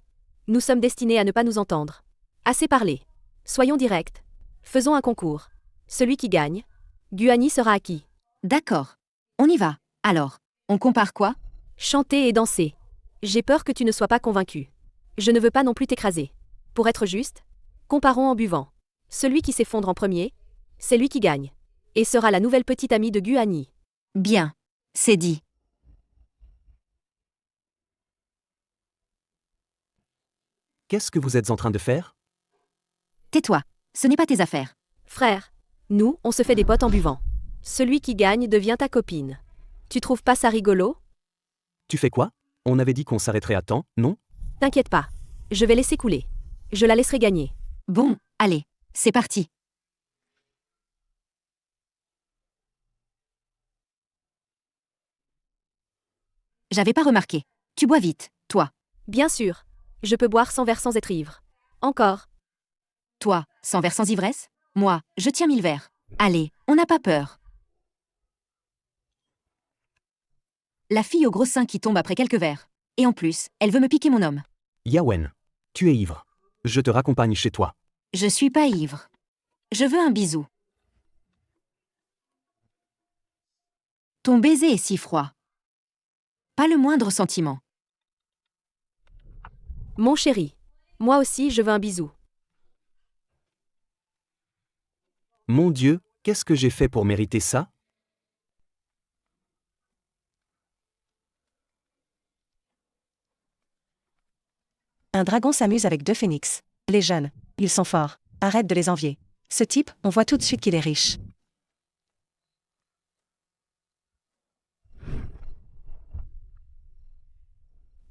Nous sommes destinés à ne pas nous entendre. Assez parlé. Soyons directs. Faisons un concours. Celui qui gagne, Guani sera acquis. D'accord. On y va. Alors, on compare quoi? Chanter et danser. J'ai peur que tu ne sois pas convaincu. Je ne veux pas non plus t'écraser. Pour être juste, comparons en buvant. Celui qui s'effondre en premier, c'est lui qui gagne. Et sera la nouvelle petite amie de Guani. Bien. C'est dit. Qu'est-ce que vous êtes en train de faire? Tais-toi. Ce n'est pas tes affaires. Frère, nous, on se fait des potes en buvant. Celui qui gagne devient ta copine. Tu trouves pas ça rigolo? Tu fais quoi? On avait dit qu'on s'arrêterait à temps, non? T'inquiète pas. Je vais laisser couler. Je la laisserai gagner. Bon, allez, c'est parti. J'avais pas remarqué. Tu bois vite, toi. Bien sûr. Je peux boire sans verre sans être ivre. Encore. Toi, sans verre sans ivresse? Moi, je tiens 1000 verres. Allez, on n'a pas peur. La fille au gros sein qui tombe après quelques verres. Et en plus, elle veut me piquer mon homme. Yawen, tu es ivre. Je te raccompagne chez toi. Je suis pas ivre. Je veux un bisou. Ton baiser est si froid. Pas le moindre sentiment. Mon chéri. Moi aussi, je veux un bisou. Mon Dieu, qu'est-ce que j'ai fait pour mériter ça? Un dragon s'amuse avec 2 phénix. Les jeunes, ils sont forts. Arrête de les envier. Ce type, on voit tout de suite qu'il est riche.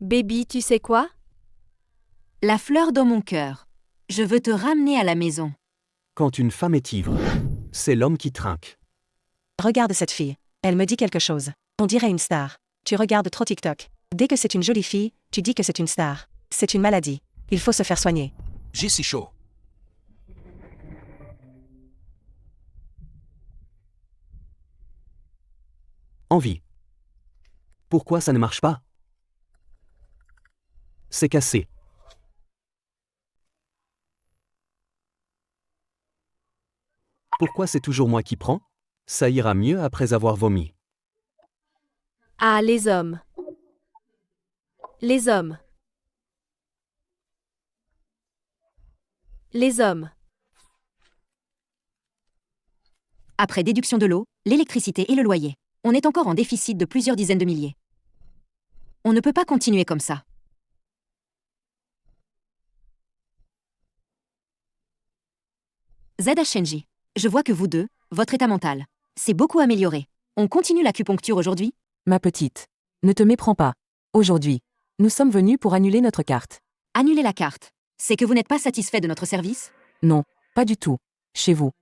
Baby, tu sais quoi? La fleur dans mon cœur. Je veux te ramener à la maison. Quand une femme est ivre, c'est l'homme qui trinque. Regarde cette fille. Elle me dit quelque chose. On dirait une star. Tu regardes trop TikTok. Dès que c'est une jolie fille, tu dis que c'est une star. C'est une maladie. Il faut se faire soigner. J'ai si chaud. Envie. Pourquoi ça ne marche pas? C'est cassé. Pourquoi c'est toujours moi qui prends? Ça ira mieux après avoir vomi. Ah, les hommes. Les hommes. Les hommes. Après déduction de l'eau, l'électricité et le loyer. On est encore en déficit de plusieurs dizaines de milliers. On ne peut pas continuer comme ça. ZHNJ. Je vois que vous deux, votre état mental, s'est beaucoup amélioré. On continue l'acupuncture aujourd'hui? Ma petite, ne te méprends pas. Aujourd'hui, nous sommes venus pour annuler notre carte. Annuler la carte. C'est que vous n'êtes pas satisfait de notre service? Non, pas du tout. Chez vous,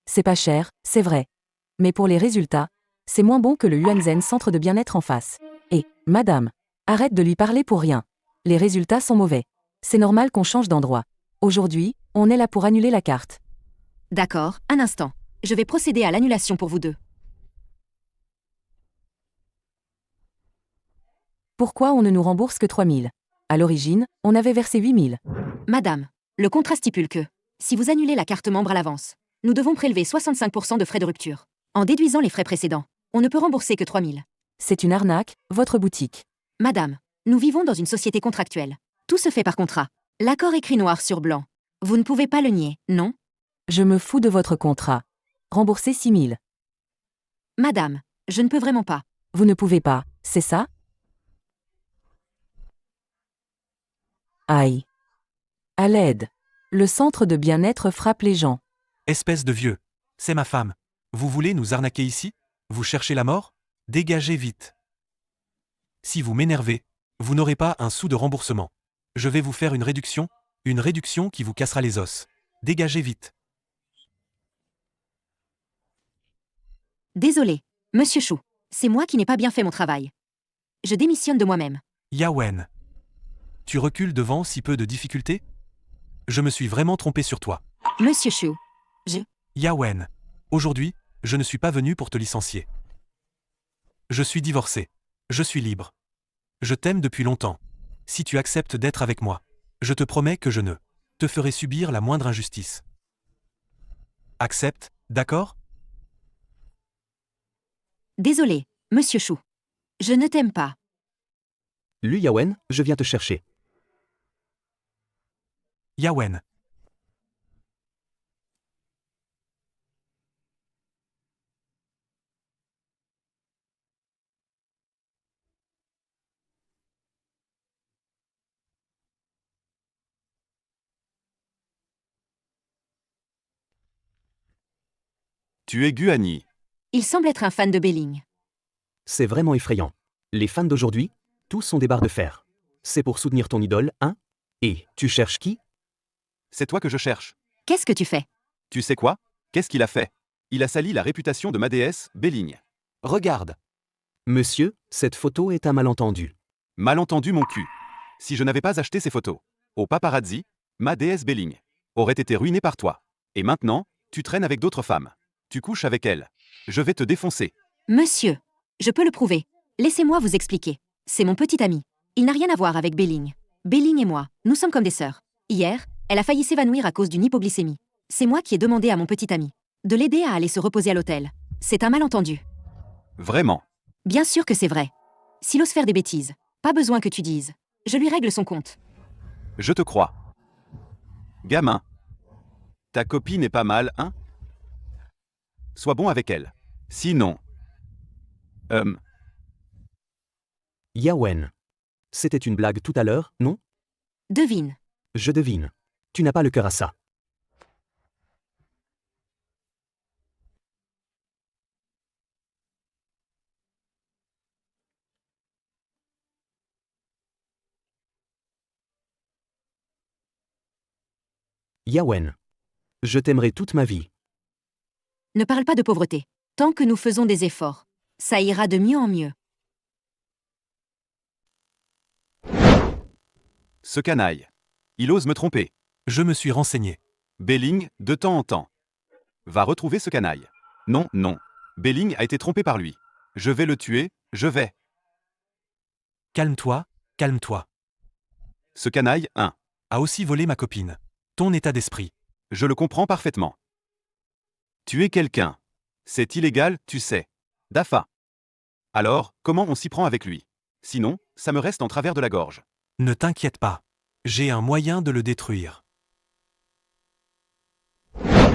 c'est pas cher, c'est vrai. Mais pour les résultats, c'est moins bon que le Yuanzhen centre de bien-être en face. Et, madame, arrête de lui parler pour rien. Les résultats sont mauvais. C'est normal qu'on change d'endroit. Aujourd'hui, on est là pour annuler la carte. D'accord, un instant. Je vais procéder à l'annulation pour vous deux. Pourquoi on ne nous rembourse que 3 000? À l'origine, on avait versé 8 000. Madame, le contrat stipule que, si vous annulez la carte membre à l'avance, nous devons prélever 65% de frais de rupture. En déduisant les frais précédents, on ne peut rembourser que 3 000. C'est une arnaque, votre boutique. Madame, nous vivons dans une société contractuelle. Tout se fait par contrat. L'accord écrit noir sur blanc. Vous ne pouvez pas le nier, non? Je me fous de votre contrat. Remboursez 6 000. Madame, je ne peux vraiment pas. Vous ne pouvez pas, c'est ça? Aïe. À l'aide. Le centre de bien-être frappe les gens. Espèce de vieux. C'est ma femme. Vous voulez nous arnaquer ici? Vous cherchez la mort? Dégagez vite. Si vous m'énervez, vous n'aurez pas un sou de remboursement. Je vais vous faire une réduction qui vous cassera les os. Dégagez vite. Désolé, monsieur Chou. C'est moi qui n'ai pas bien fait mon travail. Je démissionne de moi-même. Yawen. Tu recules devant si peu de difficultés? Je me suis vraiment trompé sur toi. Monsieur Chou. Yawen. Aujourd'hui, je ne suis pas venu pour te licencier. Je suis divorcé. Je suis libre. Je t'aime depuis longtemps. Si tu acceptes d'être avec moi, Je te promets que je ne te ferai subir la moindre injustice. Accepte, d'accord? Désolé, monsieur Chou. Je ne t'aime pas. Lu Yawen, je viens te chercher. Yawen. Tu es Guani. Il semble être un fan de Belling. C'est vraiment effrayant. Les fans d'aujourd'hui, tous sont des barres de fer. C'est pour soutenir ton idole, hein? Et, tu cherches qui? C'est toi que je cherche. Qu'est-ce que tu fais? Tu sais quoi? Qu'est-ce qu'il a fait? Il a sali la réputation de ma déesse, Belling. Regarde. Monsieur, cette photo est un malentendu. Malentendu mon cul. Si je n'avais pas acheté ces photos au paparazzi, ma déesse Belling aurait été ruinée par toi. Et maintenant, tu traînes avec d'autres femmes. Tu couches avec elles. Je vais te défoncer. Monsieur, je peux le prouver. Laissez-moi vous expliquer. C'est mon petit ami. Il n'a rien à voir avec Belling. Belling et moi, nous sommes comme des sœurs. Hier, elle a failli s'évanouir à cause d'une hypoglycémie. C'est moi qui ai demandé à mon petit ami de l'aider à aller se reposer à l'hôtel. C'est un malentendu. Vraiment? Bien sûr que c'est vrai. S'il ose faire des bêtises, pas besoin que tu dises. Je lui règle son compte. Je te crois. Gamin. Ta copine est pas mal, hein? Sois bon avec elle. Sinon... Yawen. C'était une blague tout à l'heure, non? Devine. Je devine. Tu n'as pas le cœur à ça. Yawen. Je t'aimerai toute ma vie. Ne parle pas de pauvreté. Tant que nous faisons des efforts, ça ira de mieux en mieux. Ce canaille. Il ose me tromper. Je me suis renseigné. Belling, de temps en temps. Va retrouver ce canaille. Non, non. Belling a été trompé par lui. Je vais le tuer, je vais. Calme-toi, calme-toi. Ce canaille, a aussi volé ma copine. Ton état d'esprit. Je le comprends parfaitement. Tuer quelqu'un. C'est illégal, tu sais. Dafa. Alors, comment on s'y prend avec lui? Sinon, ça me reste en travers de la gorge. Ne t'inquiète pas. J'ai un moyen de le détruire.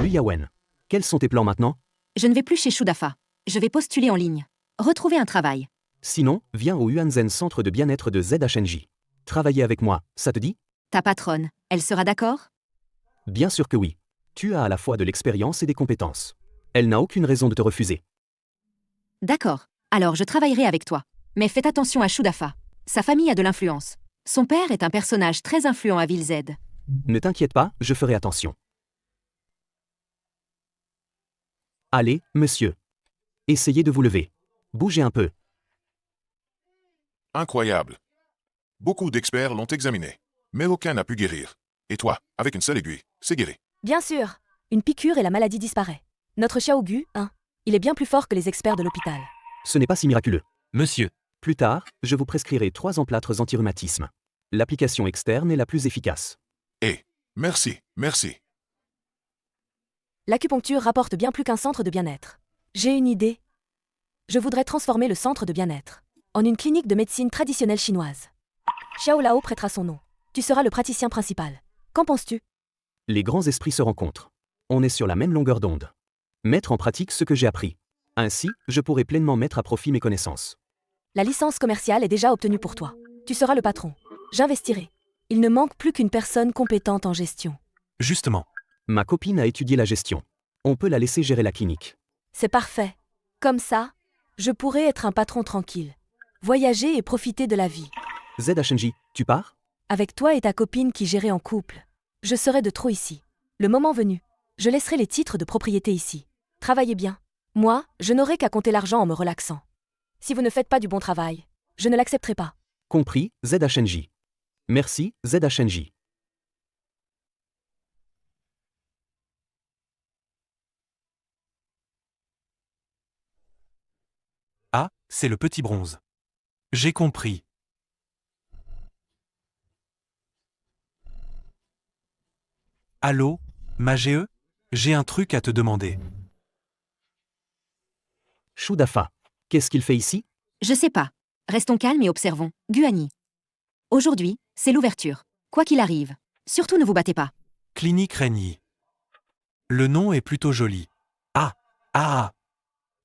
Lu Yawen. Quels sont tes plans maintenant? Je ne vais plus chez Shudafa. Je vais postuler en ligne. Retrouver un travail. Sinon, viens au Huanzen Centre de bien-être de ZHNJ. Travailler avec moi, ça te dit? Ta patronne, elle sera d'accord? Bien sûr que oui. Tu as à la fois de l'expérience et des compétences. Elle n'a aucune raison de te refuser. D'accord. Alors je travaillerai avec toi. Mais faites attention à Shudafa. Sa famille a de l'influence. Son père est un personnage très influent à Ville Z. Ne t'inquiète pas, je ferai attention. Allez, monsieur. Essayez de vous lever. Bougez un peu. Incroyable. Beaucoup d'experts l'ont examiné, mais aucun n'a pu guérir. Et toi, avec une seule aiguille, c'est guéri. Bien sûr. Une piqûre et la maladie disparaît. Notre Xiaogu, il est bien plus fort que les experts de l'hôpital. Ce n'est pas si miraculeux. Monsieur. Plus tard, je vous prescrirai 3 emplâtres anti-rhumatisme. L'application externe est la plus efficace. Merci, merci. L'acupuncture rapporte bien plus qu'un centre de bien-être. J'ai une idée. Je voudrais transformer le centre de bien-être en une clinique de médecine traditionnelle chinoise. Xiao Lao prêtera son nom. Tu seras le praticien principal. Qu'en penses-tu? Les grands esprits se rencontrent. On est sur la même longueur d'onde. Mettre en pratique ce que j'ai appris. Ainsi, je pourrai pleinement mettre à profit mes connaissances. La licence commerciale est déjà obtenue pour toi. Tu seras le patron. J'investirai. Il ne manque plus qu'une personne compétente en gestion. Justement. Ma copine a étudié la gestion. On peut la laisser gérer la clinique. C'est parfait. Comme ça, je pourrai être un patron tranquille. Voyager et profiter de la vie. ZHNJ, tu pars? Avec toi et ta copine qui gérait en couple. Je serai de trop ici. Le moment venu, je laisserai les titres de propriété ici. Travaillez bien. Moi, je n'aurai qu'à compter l'argent en me relaxant. Si vous ne faites pas du bon travail, je ne l'accepterai pas. Compris, ZHNJ. Merci, ZHNJ. Ah, c'est le petit bronze. J'ai compris. Allô, ma GE? J'ai un truc à te demander. Shudafa. Qu'est-ce qu'il fait ici? Je sais pas. Restons calmes et observons. Guani. Aujourd'hui, c'est l'ouverture. Quoi qu'il arrive. Surtout ne vous battez pas. Clinique Régny. Le nom est plutôt joli. Ah.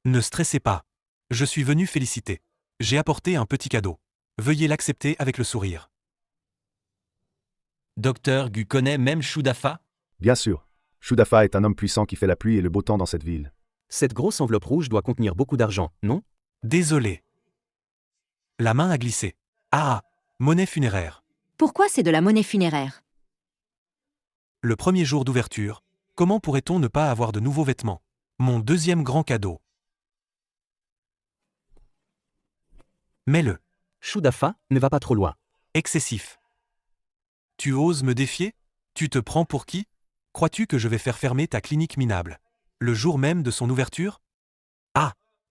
Ne stressez pas. Je suis venu féliciter. J'ai apporté un petit cadeau. Veuillez l'accepter avec le sourire. Docteur Gu connaît même Shudafa? Bien sûr. Shudafa est un homme puissant qui fait la pluie et le beau temps dans cette ville. Cette grosse enveloppe rouge doit contenir beaucoup d'argent, non? Désolé. La main a glissé. Ah, monnaie funéraire. Pourquoi c'est de la monnaie funéraire? Le premier jour d'ouverture, comment pourrait-on ne pas avoir de nouveaux vêtements? Mon deuxième grand cadeau. Mets-le. Shudafa ne va pas trop loin. Excessif. Tu oses me défier? Tu te prends pour qui? Crois-tu que je vais faire fermer ta clinique minable? Le jour même de son ouverture?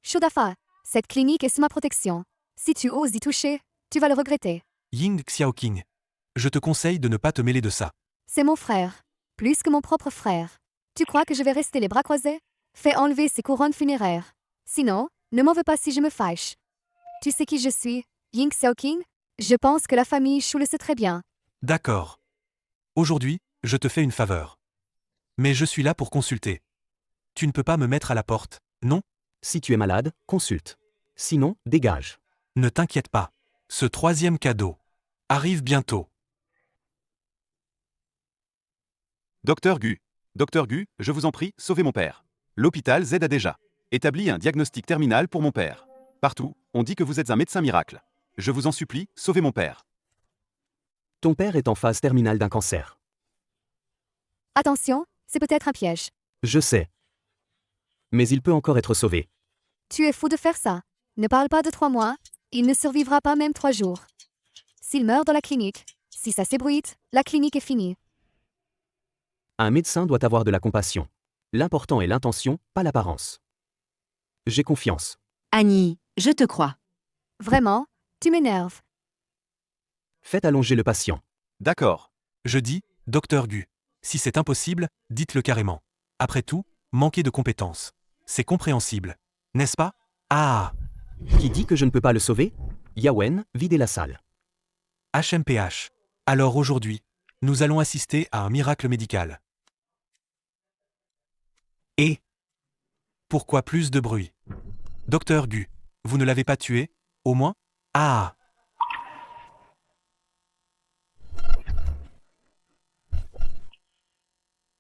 Shudafa, cette clinique est sous ma protection. Si tu oses y toucher, tu vas le regretter. Ying Xiaoqing. Je te conseille de ne pas te mêler de ça. C'est mon frère. Plus que mon propre frère. Tu crois que je vais rester les bras croisés? Fais enlever ces couronnes funéraires. Sinon, ne m'en veux pas si je me fâche. Tu sais qui je suis, Ying Xiaoqing? Je pense que la famille Shu le sait très bien. D'accord. Aujourd'hui, je te fais une faveur. Mais je suis là pour consulter. Tu ne peux pas me mettre à la porte, non? Si tu es malade, consulte. Sinon, dégage. Ne t'inquiète pas. Ce troisième cadeau arrive bientôt. Docteur Gu, je vous en prie, sauvez mon père. L'hôpital Z a déjà établi un diagnostic terminal pour mon père. Partout, on dit que vous êtes un médecin miracle. Je vous en supplie, sauvez mon père. Ton père est en phase terminale d'un cancer. Attention, c'est peut-être un piège. Je sais. Mais il peut encore être sauvé. Tu es fou de faire ça. Ne parle pas de 3 mois. Il ne survivra pas même 3 jours. S'il meurt dans la clinique, si ça s'ébruite, la clinique est finie. Un médecin doit avoir de la compassion. L'important est l'intention, pas l'apparence. J'ai confiance. Annie, je te crois. Vraiment, tu m'énerves. Faites allonger le patient. D'accord. Je dis, docteur Gu. Si c'est impossible, dites-le carrément. Après tout, manquer de compétences. C'est compréhensible. N'est-ce pas? Ah! Qui dit que je ne peux pas le sauver? Yawen, videz la salle. HMPH. Alors aujourd'hui, nous allons assister à un miracle médical. Et pourquoi plus de bruit? Docteur Gu, vous ne l'avez pas tué, au moins? Ah!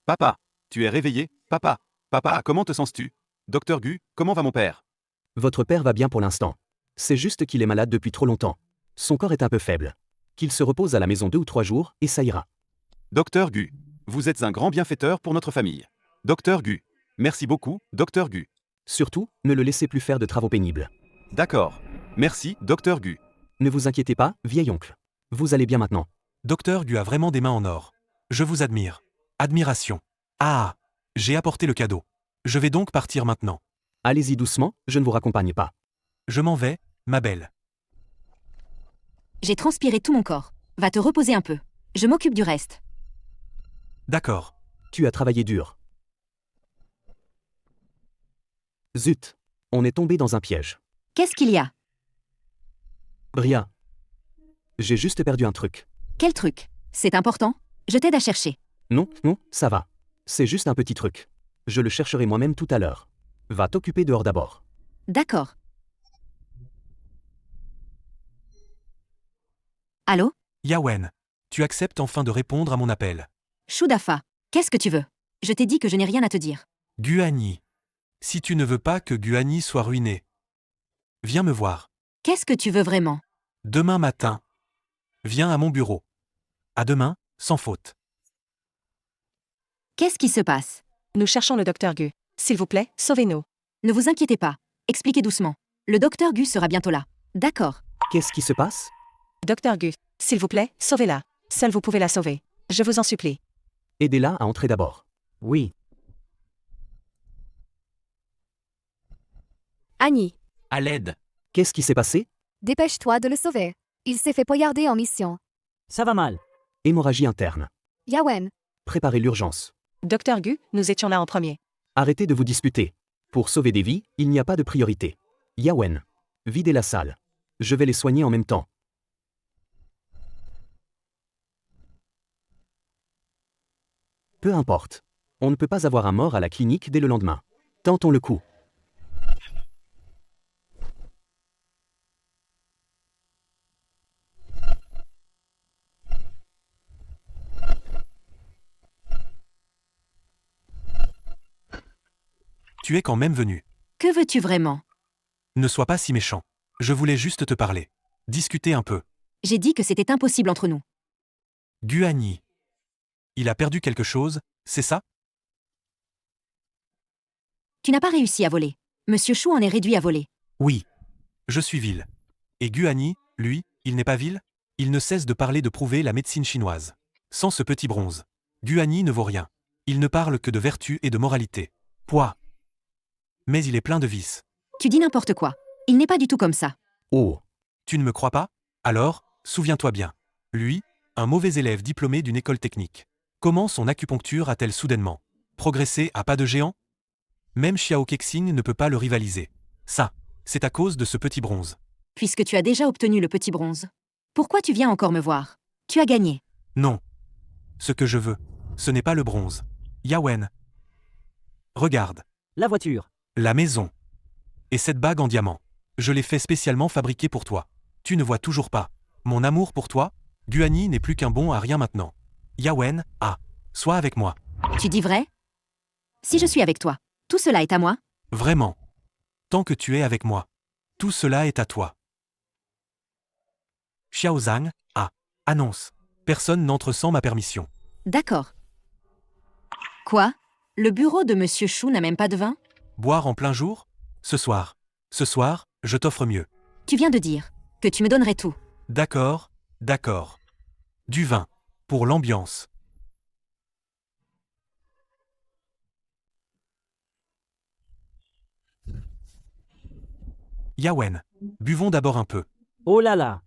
Papa, tu es réveillé? Papa, comment te sens-tu? Docteur Gu, comment va mon père? Votre père va bien pour l'instant. C'est juste qu'il est malade depuis trop longtemps. Son corps est un peu faible. Qu'il se repose à la maison 2 ou 3 jours, et ça ira. Docteur Gu, vous êtes un grand bienfaiteur pour notre famille. Docteur Gu, merci beaucoup, Docteur Gu. Surtout, ne le laissez plus faire de travaux pénibles. D'accord. Merci, Docteur Gu. Ne vous inquiétez pas, vieil oncle. Vous allez bien maintenant. Docteur Gu a vraiment des mains en or. Je vous admire. Admiration. Ah! J'ai apporté le cadeau. Je vais donc partir maintenant. Allez-y doucement, je ne vous raccompagne pas. Je m'en vais, ma belle. J'ai transpiré tout mon corps. Va te reposer un peu. Je m'occupe du reste. D'accord. Tu as travaillé dur. Zut. On est tombé dans un piège. Qu'est-ce qu'il y a? Bria. J'ai juste perdu un truc. Quel truc? C'est important? Je t'aide à chercher. Non, ça va. C'est juste un petit truc. Je le chercherai moi-même tout à l'heure. Va t'occuper dehors d'abord. D'accord. Allô? Yawen, tu acceptes enfin de répondre à mon appel. Shudafa, qu'est-ce que tu veux? Je t'ai dit que je n'ai rien à te dire. Guani. Si tu ne veux pas que Guani soit ruiné, viens me voir. Qu'est-ce que tu veux vraiment? Demain matin. Viens à mon bureau. À demain, sans faute. Qu'est-ce qui se passe? Nous cherchons le docteur Gu. S'il vous plaît, sauvez-nous. Ne vous inquiétez pas. Expliquez doucement. Le docteur Gu sera bientôt là. D'accord. Qu'est-ce qui se passe? Docteur Gu, s'il vous plaît, sauvez-la. Seul vous pouvez la sauver. Je vous en supplie. Aidez-la à entrer d'abord. Oui. Annie. À l'aide. Qu'est-ce qui s'est passé? Dépêche-toi de le sauver. Il s'est fait poignarder en mission. Ça va mal. Hémorragie interne. Yawen, Préparez l'urgence. Docteur Gu, nous étions là en premier. Arrêtez de vous disputer. Pour sauver des vies, il n'y a pas de priorité. Yawen. Videz la salle. Je vais les soigner en même temps. Peu importe. On ne peut pas avoir un mort à la clinique dès le lendemain. Tentons le coup. Tu es quand même venu. Que veux-tu vraiment? Ne sois pas si méchant. Je voulais juste te parler. Discuter un peu. J'ai dit que c'était impossible entre nous. Guani. Il a perdu quelque chose, c'est ça? Tu n'as pas réussi à voler. Monsieur Chou en est réduit à voler. Oui. Je suis vil. Et Guani, lui, il n'est pas vil? Il ne cesse de parler de prouver la médecine chinoise. Sans ce petit bronze. Guani ne vaut rien. Il ne parle que de vertu et de moralité. Poids. Mais il est plein de vices. Tu dis n'importe quoi. Il n'est pas du tout comme ça. Oh. Tu ne me crois pas? Alors, souviens-toi bien. Lui, un mauvais élève diplômé d'une école technique. Comment son acupuncture a-t-elle soudainement progressé à pas de géant? Même Xiao Kexing ne peut pas le rivaliser. Ça, c'est à cause de ce petit bronze. Puisque tu as déjà obtenu le petit bronze. Pourquoi tu viens encore me voir? Tu as gagné. Non. Ce que je veux, ce n'est pas le bronze. Yawen. Regarde. La voiture. La maison. Et cette bague en diamant. Je l'ai fait spécialement fabriquer pour toi. Tu ne vois toujours pas. Mon amour pour toi, Guani n'est plus qu'un bon à rien maintenant. Yawen, sois avec moi. Tu dis vrai? Si je suis avec toi, tout cela est à moi? Vraiment. Tant que tu es avec moi, tout cela est à toi. Xiaozhang, annonce. Personne n'entre sans ma permission. D'accord. Quoi? Le bureau de Monsieur Chou n'a même pas de vin? Boire en plein jour? Ce soir, je t'offre mieux. Tu viens de dire que tu me donnerais tout. D'accord, d'accord. Du vin, pour l'ambiance. Yawen, buvons d'abord un peu. Oh là là.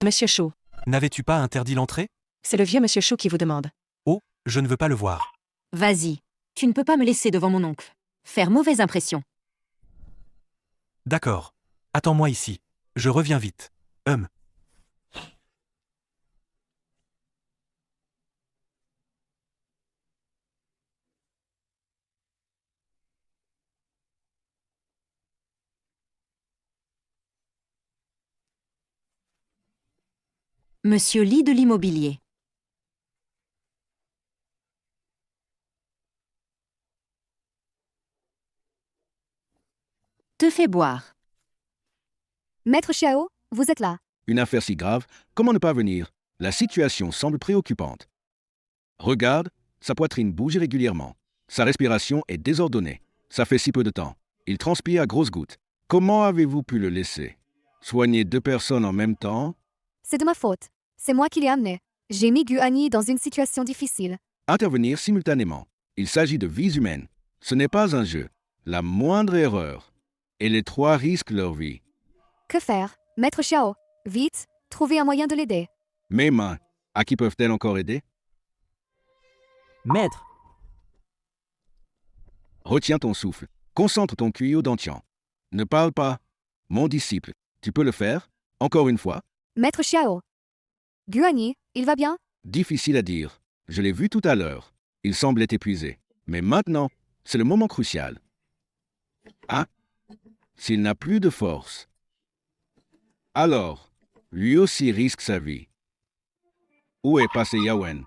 Monsieur Chou, N'avais-tu pas interdit l'entrée? c'est le vieux Monsieur Chou qui vous demande. Oh, je ne veux pas le voir. Vas-y. Tu ne peux pas me laisser devant mon oncle. Faire mauvaise impression. D'accord. Attends-moi ici. Je reviens vite. Monsieur Lee de l'immobilier. Te fais boire. Maître Xiao, vous êtes là. Une affaire si grave, comment ne pas venir? La situation semble préoccupante. Regarde, sa poitrine bouge irrégulièrement. Sa respiration est désordonnée. Ça fait si peu de temps. Il transpire à grosses gouttes. Comment avez-vous pu le laisser? Soigner 2 personnes en même temps? C'est de ma faute. C'est moi qui l'ai amené. J'ai mis Guani dans une situation difficile. Intervenir simultanément. Il s'agit de vies humaines. Ce n'est pas un jeu. La moindre erreur. Et les 3 risquent leur vie. Que faire? Maître Xiao, vite, trouvez un moyen de l'aider. Mes mains, à qui peuvent-elles encore aider? Maître. Retiens ton souffle. Concentre ton QI au dentian. Ne parle pas. Mon disciple, tu peux le faire? Encore une fois? Maître Xiao. Guani, il va bien? Difficile à dire. Je l'ai vu tout à l'heure. Il semblait épuisé. Mais maintenant, c'est le moment crucial. S'il n'a plus de force, alors, lui aussi risque sa vie. Où est passé Yawen?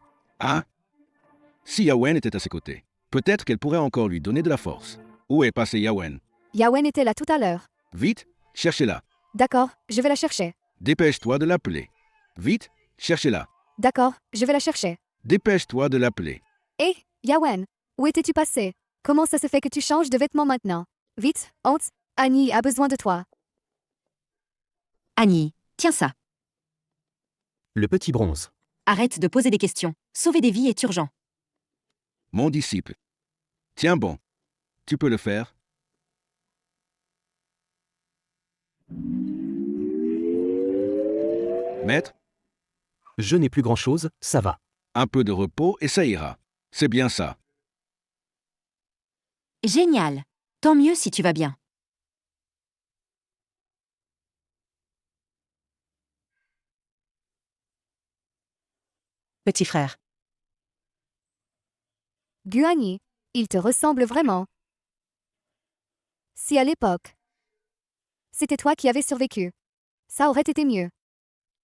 Si Yawen était à ses côtés, peut-être qu'elle pourrait encore lui donner de la force. Où est passé Yawen? Yawen était là tout à l'heure. Vite, cherchez-la. D'accord, je vais la chercher. Dépêche-toi de l'appeler. Vite, cherchez-la. D'accord, je vais la chercher. Dépêche-toi de l'appeler. Hé, Yawen, où étais-tu passé? Comment ça se fait que tu changes de vêtements maintenant? Vite, honte, Annie a besoin de toi. Annie, tiens ça. Le petit bronze. Arrête de poser des questions. Sauver des vies est urgent. Mon disciple. Tiens bon. Tu peux le faire? Maître? Je n'ai plus grand-chose, ça va. Un peu de repos et ça ira. C'est bien ça. Génial. Tant mieux si tu vas bien. Petit frère. Guani, il te ressemble vraiment. Si à l'époque, c'était toi qui avais survécu, ça aurait été mieux.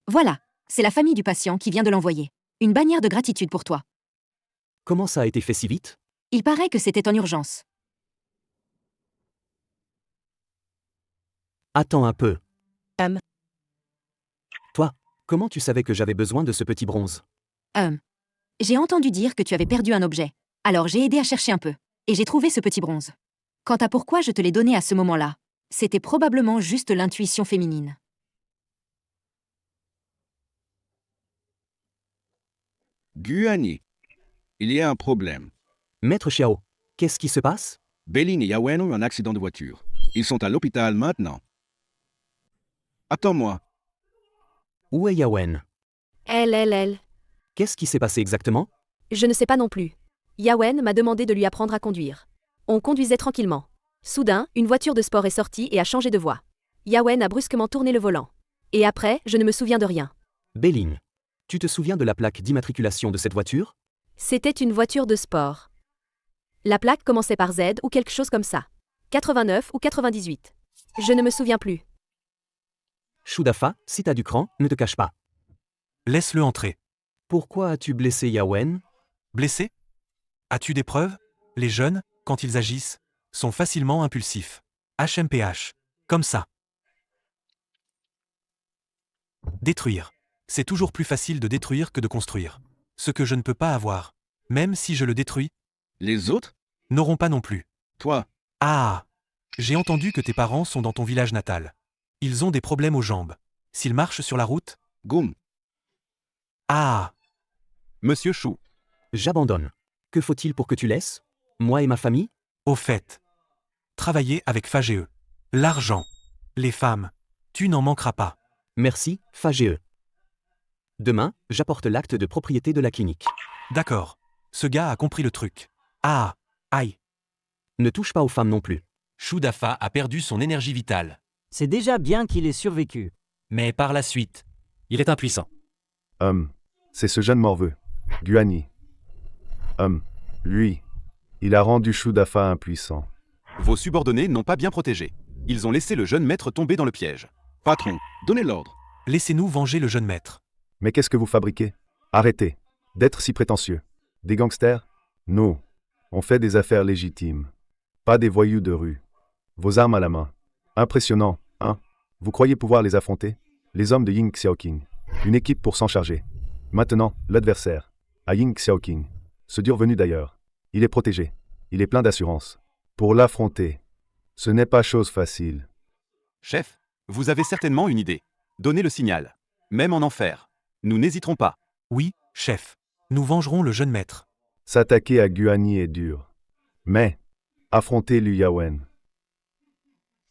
Voilà, c'est la famille du patient qui vient de l'envoyer. Une bannière de gratitude pour toi. Comment ça a été fait si vite? Il paraît que c'était en urgence. Attends un peu. Hum. Toi, comment tu savais que j'avais besoin de ce petit bronze? J'ai entendu dire que tu avais perdu un objet. Alors j'ai aidé à chercher un peu. Et j'ai trouvé ce petit bronze. Quant à pourquoi je te l'ai donné à ce moment-là, c'était probablement juste l'intuition féminine. Guani, il y a un problème. Maître Xiao, qu'est-ce qui se passe? Beling et Yawen ont eu un accident de voiture. Ils sont à l'hôpital maintenant. Attends-moi. Où est Yawen? Elle. Qu'est-ce qui s'est passé exactement? Je ne sais pas non plus. Yawen m'a demandé de lui apprendre à conduire. On conduisait tranquillement. Soudain, une voiture de sport est sortie et a changé de voie. Yawen a brusquement tourné le volant. Et après, je ne me souviens de rien. Beling, tu te souviens de la plaque d'immatriculation de cette voiture? C'était une voiture de sport. La plaque commençait par Z ou quelque chose comme ça. 89 ou 98. Je ne me souviens plus. Shudafa, si t'as du cran, ne te cache pas. Laisse-le entrer. Pourquoi as-tu blessé Yawen? Blessé? As-tu des preuves? Les jeunes, quand ils agissent, sont facilement impulsifs. HMPH. Comme ça. Détruire. C'est toujours plus facile de détruire que de construire. Ce que je ne peux pas avoir, même si je le détruis, Les autres? n'auront pas non plus. Toi. Ah! J'ai entendu que tes parents sont dans ton village natal. Ils ont des problèmes aux jambes. S'ils marchent sur la route? Goum. Ah! Monsieur Chou. J'abandonne. Que faut-il pour que tu laisses? Moi et ma famille? Au fait. Travailler avec FAGE. L'argent. Les femmes. Tu n'en manqueras pas. Merci, FAGE. Demain, j'apporte l'acte de propriété de la clinique. D'accord. Ce gars a compris le truc. Ah! Aïe! Ne touche pas aux femmes non plus. Shudafa a perdu son énergie vitale. C'est déjà bien qu'il ait survécu. Mais par la suite, il est impuissant. C'est ce jeune morveux. Guani. Lui. Il a rendu Shudafa impuissant. Vos subordonnés n'ont pas bien protégé. Ils ont laissé le jeune maître tomber dans le piège. Patron, donnez l'ordre. Laissez-nous venger le jeune maître. Mais qu'est-ce que vous fabriquez? Arrêtez d'être si prétentieux. Des gangsters? Non. On fait des affaires légitimes. Pas des voyous de rue. Vos armes à la main. Impressionnant, hein? Vous croyez pouvoir les affronter? Les hommes de Ying Xiaoqing. Une équipe pour s'en charger. Maintenant, l'adversaire. À Ying Xiaoqing. Ce dur venu d'ailleurs. Il est protégé. Il est plein d'assurance. Pour l'affronter, ce n'est pas chose facile. Chef, vous avez certainement une idée. Donnez le signal. Même en enfer. Nous n'hésiterons pas. Oui, chef. Nous vengerons le jeune maître. S'attaquer à Guani est dur. Mais, affronter Liu Yawen.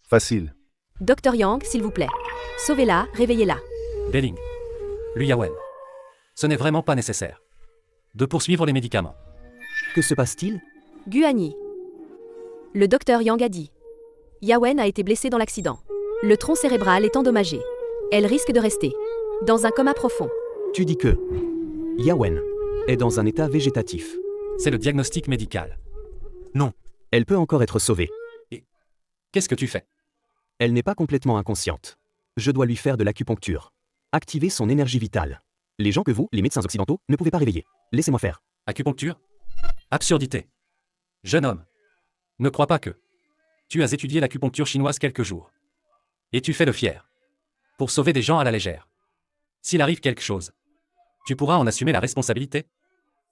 Facile. Docteur Yang, s'il vous plaît. Sauvez-la, réveillez-la. Belling. Liu Yawen. Ce n'est vraiment pas nécessaire de poursuivre les médicaments. Que se passe-t-il? Guani. Le docteur Yang a dit. Yawen a été blessée dans l'accident. Le tronc cérébral est endommagé. Elle risque de rester dans un coma profond. Tu dis que Yawen est dans un état végétatif. C'est le diagnostic médical. Non. Elle peut encore être sauvée. Et qu'est-ce que tu fais? Elle n'est pas complètement inconsciente. Je dois lui faire de l'acupuncture. Activer son énergie vitale. Les gens que vous, les médecins occidentaux, ne pouvez pas réveiller. Laissez-moi faire. Acupuncture? Absurdité. Jeune homme. Ne crois pas que tu as étudié l'acupuncture chinoise quelques jours. Et tu fais le fier. Pour sauver des gens à la légère. S'il arrive quelque chose, tu pourras en assumer la responsabilité?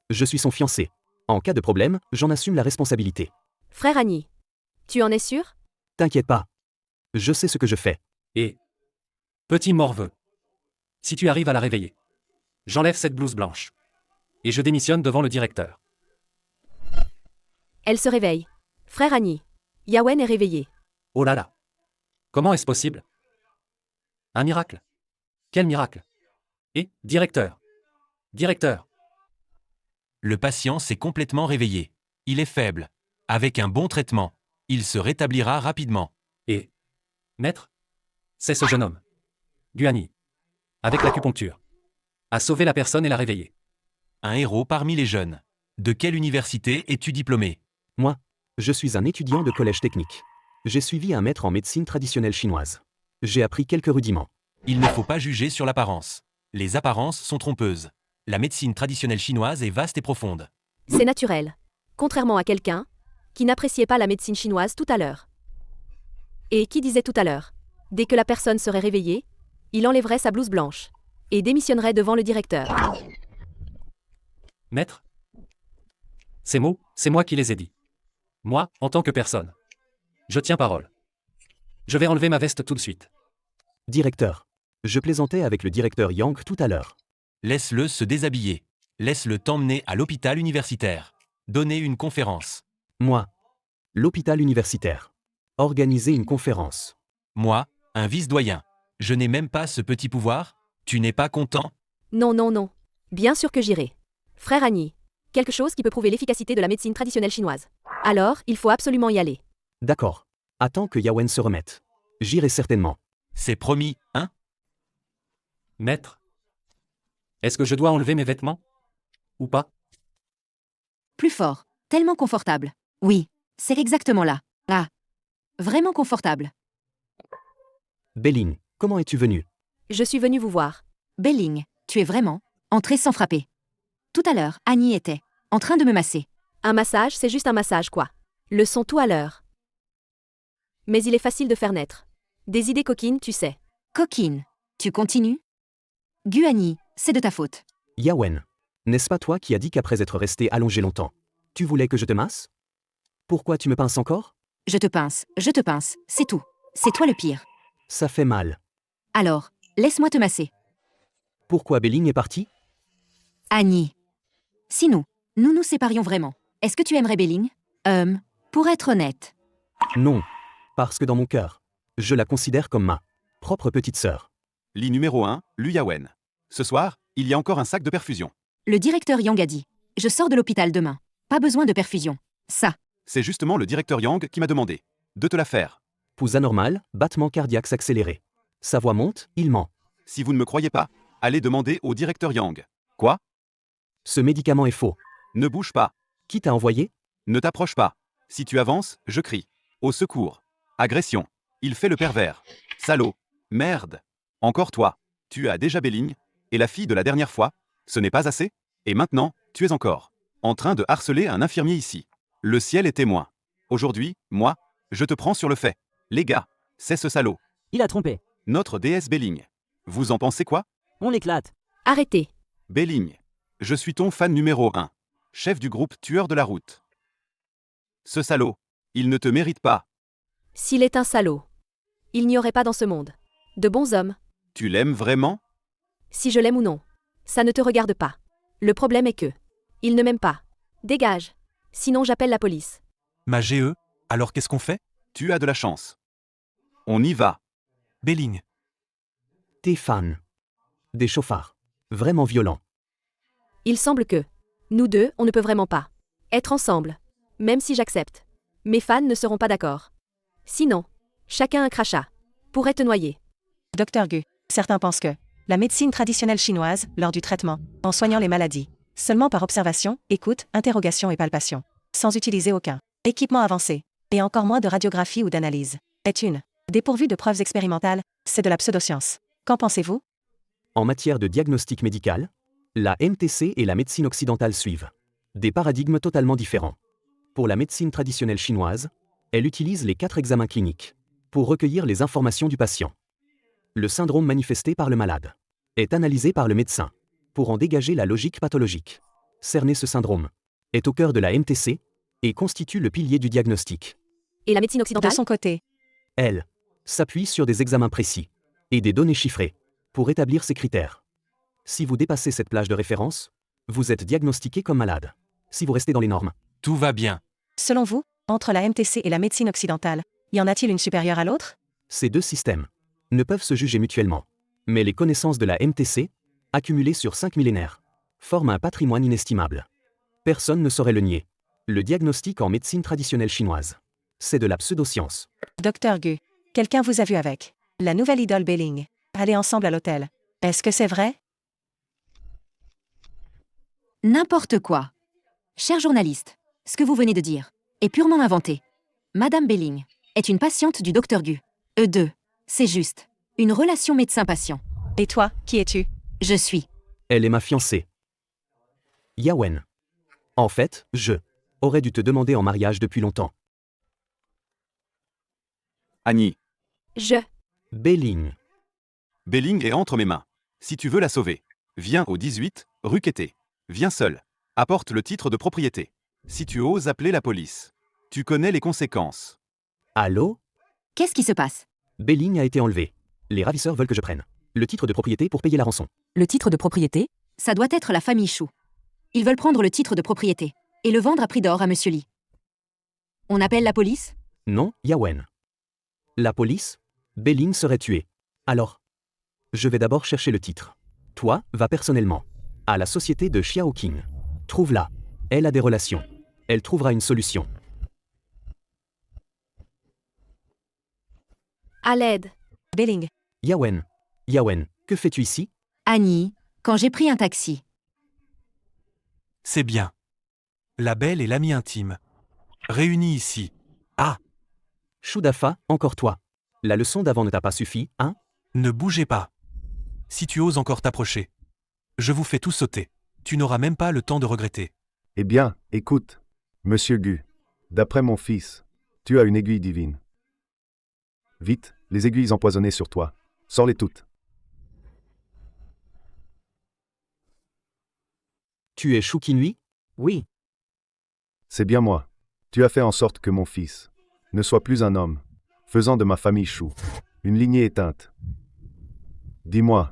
Je suis son fiancé. En cas de problème, j'en assume la responsabilité. Frère Annie. Tu en es sûr? T'inquiète pas. Je sais ce que je fais. Et petit morveux. Si tu arrives à la réveiller, j'enlève cette blouse blanche. Et je démissionne devant le directeur. Elle se réveille. Frère Annie. Yawen est réveillée. Oh là là. Comment est-ce possible? Un miracle? Quel miracle? Et, directeur. Directeur. Le patient s'est complètement réveillé. Il est faible. Avec un bon traitement, il se rétablira rapidement. Et maître, c'est ce jeune homme, Guani, avec l'acupuncture, a sauvé la personne et l'a réveillée. Un héros parmi les jeunes. De quelle université es-tu diplômé? Moi, je suis un étudiant de collège technique. J'ai suivi un maître en médecine traditionnelle chinoise. J'ai appris quelques rudiments. Il ne faut pas juger sur l'apparence. Les apparences sont trompeuses. La médecine traditionnelle chinoise est vaste et profonde. C'est naturel. Contrairement à quelqu'un qui n'appréciait pas la médecine chinoise tout à l'heure. Et qui disait tout à l'heure, dès que la personne serait réveillée, il enlèverait sa blouse blanche et démissionnerait devant le directeur. Maître, ces mots, c'est moi qui les ai dit. Moi, en tant que personne. Je tiens parole. Je vais enlever ma veste tout de suite. Directeur. Je plaisantais avec le directeur Yang tout à l'heure. Laisse-le se déshabiller. Laisse-le t'emmener à l'hôpital universitaire. Donner une conférence. Moi. L'hôpital universitaire. Organiser une conférence. Moi, un vice-doyen. Je n'ai même pas ce petit pouvoir? Tu n'es pas content? Non, non, non. Bien sûr que j'irai. Frère Agni. Quelque chose qui peut prouver l'efficacité de la médecine traditionnelle chinoise. Alors, il faut absolument y aller. D'accord. Attends que Yawen se remette. J'irai certainement. C'est promis, hein? Maître, est-ce que je dois enlever mes vêtements? Ou pas? Plus fort. Tellement confortable. Oui, c'est exactement là. Ah. Vraiment confortable. Belling, comment es-tu venu? Je suis venue vous voir. Belling, tu es vraiment entré sans frapper. Tout à l'heure, Annie était en train de me masser. Un massage, c'est juste un massage, quoi. Le son tout à l'heure. Mais il est facile de faire naître des idées coquines, tu sais. Coquine. Tu continues? Guani, c'est de ta faute. Yawen, n'est-ce pas toi qui as dit qu'après être resté allongé longtemps, tu voulais que je te masse? Pourquoi tu me pinces encore? Je te pince, c'est tout. C'est toi le pire. Ça fait mal. Alors, laisse-moi te masser. Pourquoi Belling est parti? Annie. Si nous séparions vraiment, est-ce que tu aimerais Belling? Pour être honnête. Non. Parce que dans mon cœur, je la considère comme ma propre petite sœur. Lit numéro 1, Lu Yawen. Ce soir, il y a encore un sac de perfusion. Le directeur Yang a dit. Je sors de l'hôpital demain. Pas besoin de perfusion. Ça. C'est justement le directeur Yang qui m'a demandé de te la faire. Pouls anormal, battements cardiaques accélérés. Sa voix monte, il ment. Si vous ne me croyez pas, allez demander au directeur Yang. Quoi? Ce médicament est faux. Ne bouge pas. Qui t'a envoyé? Ne t'approche pas. Si tu avances, je crie. Au secours. Agression. Il fait le pervers. Salaud. Merde. Encore toi. Tu as déjà Belling. Et la fille de la dernière fois. Ce n'est pas assez? Et maintenant, tu es encore en train de harceler un infirmier ici. Le ciel est témoin. Aujourd'hui, moi, je te prends sur le fait. Les gars, c'est ce salaud. Il a trompé. Notre déesse Belling. Vous en pensez quoi? On l'éclate. Arrêtez. Belling. Je suis ton fan numéro 1. Chef du groupe tueur de la route. Ce salaud. Il ne te mérite pas. S'il est un salaud, il n'y aurait pas dans ce monde de bons hommes. Tu l'aimes vraiment? Si je l'aime ou non, ça ne te regarde pas. Le problème est que il ne m'aime pas. Dégage. Sinon j'appelle la police. Ma GE, alors qu'est-ce qu'on fait? Tu as de la chance. On y va. Belling. T'es fan. Des chauffards. Vraiment violents. Il semble que nous deux, on ne peut vraiment pas être ensemble. Même si j'accepte. Mes fans ne seront pas d'accord. Sinon, chacun un crachat pourrait te noyer. Dr Gu, certains pensent que la médecine traditionnelle chinoise, lors du traitement, en soignant les maladies, seulement par observation, écoute, interrogation et palpation, sans utiliser aucun équipement avancé, et encore moins de radiographie ou d'analyse, est une dépourvue de preuves expérimentales, c'est de la pseudoscience. Qu'en pensez-vous? En matière de diagnostic médical, la MTC et la médecine occidentale suivent des paradigmes totalement différents. Pour la médecine traditionnelle chinoise, elle utilise les 4 examens cliniques pour recueillir les informations du patient. Le syndrome manifesté par le malade est analysé par le médecin pour en dégager la logique pathologique. Cerner ce syndrome est au cœur de la MTC et constitue le pilier du diagnostic. Et la médecine occidentale? De son côté, Elle s'appuie sur des examens précis et des données chiffrées pour établir ces critères. Si vous dépassez cette plage de référence, vous êtes diagnostiqué comme malade. Si vous restez dans les normes, tout va bien. Selon vous, entre la MTC et la médecine occidentale, y en a-t-il une supérieure à l'autre? Ces deux systèmes ne peuvent se juger mutuellement. Mais les connaissances de la MTC, accumulées sur 5 millénaires, forment un patrimoine inestimable. Personne ne saurait le nier. Le diagnostic en médecine traditionnelle chinoise. C'est de la pseudoscience. Docteur Gu, quelqu'un vous a vu avec la nouvelle idole Belling. Allez ensemble à l'hôtel. Est-ce que c'est vrai? N'importe quoi. Cher journaliste, ce que vous venez de dire est purement inventé. Madame Belling est une patiente du docteur Gu. E2, c'est juste. Une relation médecin-patient. Et toi, qui es-tu? Je suis. Elle est ma fiancée. Yawen. En fait, je aurais dû te demander en mariage depuis longtemps. Annie. Belling. Belling est entre mes mains. Si tu veux la sauver, viens au 18, rue Quété. Viens seul. Apporte le titre de propriété. Si tu oses appeler la police, tu connais les conséquences. Allô? Qu'est-ce qui se passe? Belling a été enlevé. Les ravisseurs veulent que je prenne le titre de propriété pour payer la rançon. Le titre de propriété? Ça doit être la famille Chou. Ils veulent prendre le titre de propriété et le vendre à prix d'or à Monsieur Lee. On appelle la police? Non, Yawen. La police? Belling serait tué. Alors, je vais d'abord chercher le titre. Toi, va personnellement à la société de Xiao Qing. Trouve-la. Elle a des relations. Elle trouvera une solution. À l'aide. Belling. Yawen. Yawen, que fais-tu ici? Annie, quand j'ai pris un taxi. C'est bien. La belle et l'ami intime. Réunis ici. Ah! Shudafa, encore toi. La leçon d'avant ne t'a pas suffi, hein? Ne bougez pas. Si tu oses encore t'approcher, je vous fais tout sauter. Tu n'auras même pas le temps de regretter. Eh bien, écoute, Monsieur Gu. D'après mon fils, tu as une aiguille divine. Vite, les aiguilles empoisonnées sur toi. Sors-les toutes. Tu es Shu Qinhui? Oui. C'est bien moi. Tu as fait en sorte que mon fils ne soit plus un homme, faisant de ma famille Shu une lignée éteinte. Dis-moi,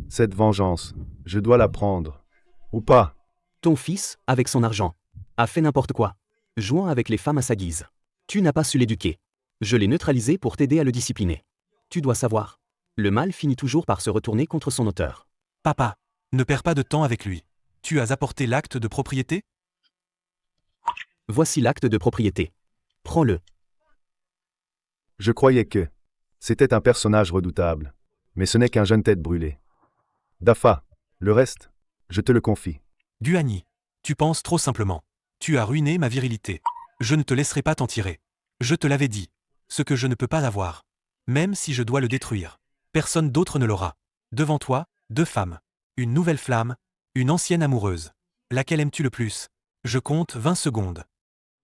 cette vengeance, je dois la prendre, ou pas? Ton fils, avec son argent, a fait n'importe quoi, jouant avec les femmes à sa guise. Tu n'as pas su l'éduquer. Je l'ai neutralisé pour t'aider à le discipliner. Tu dois savoir, le mal finit toujours par se retourner contre son auteur. Papa, ne perds pas de temps avec lui. Tu as apporté l'acte de propriété? Voici l'acte de propriété. Prends-le. Je croyais que c'était un personnage redoutable, mais ce n'est qu'un jeune tête brûlée. Dafa, le reste, je te le confie. Guani, tu penses trop simplement. Tu as ruiné ma virilité. Je ne te laisserai pas t'en tirer. Je te l'avais dit. Ce que je ne peux pas avoir. Même si je dois le détruire. Personne d'autre ne l'aura. Devant toi, 2 femmes. Une nouvelle flamme, une ancienne amoureuse. Laquelle aimes-tu le plus? Je compte 20 secondes.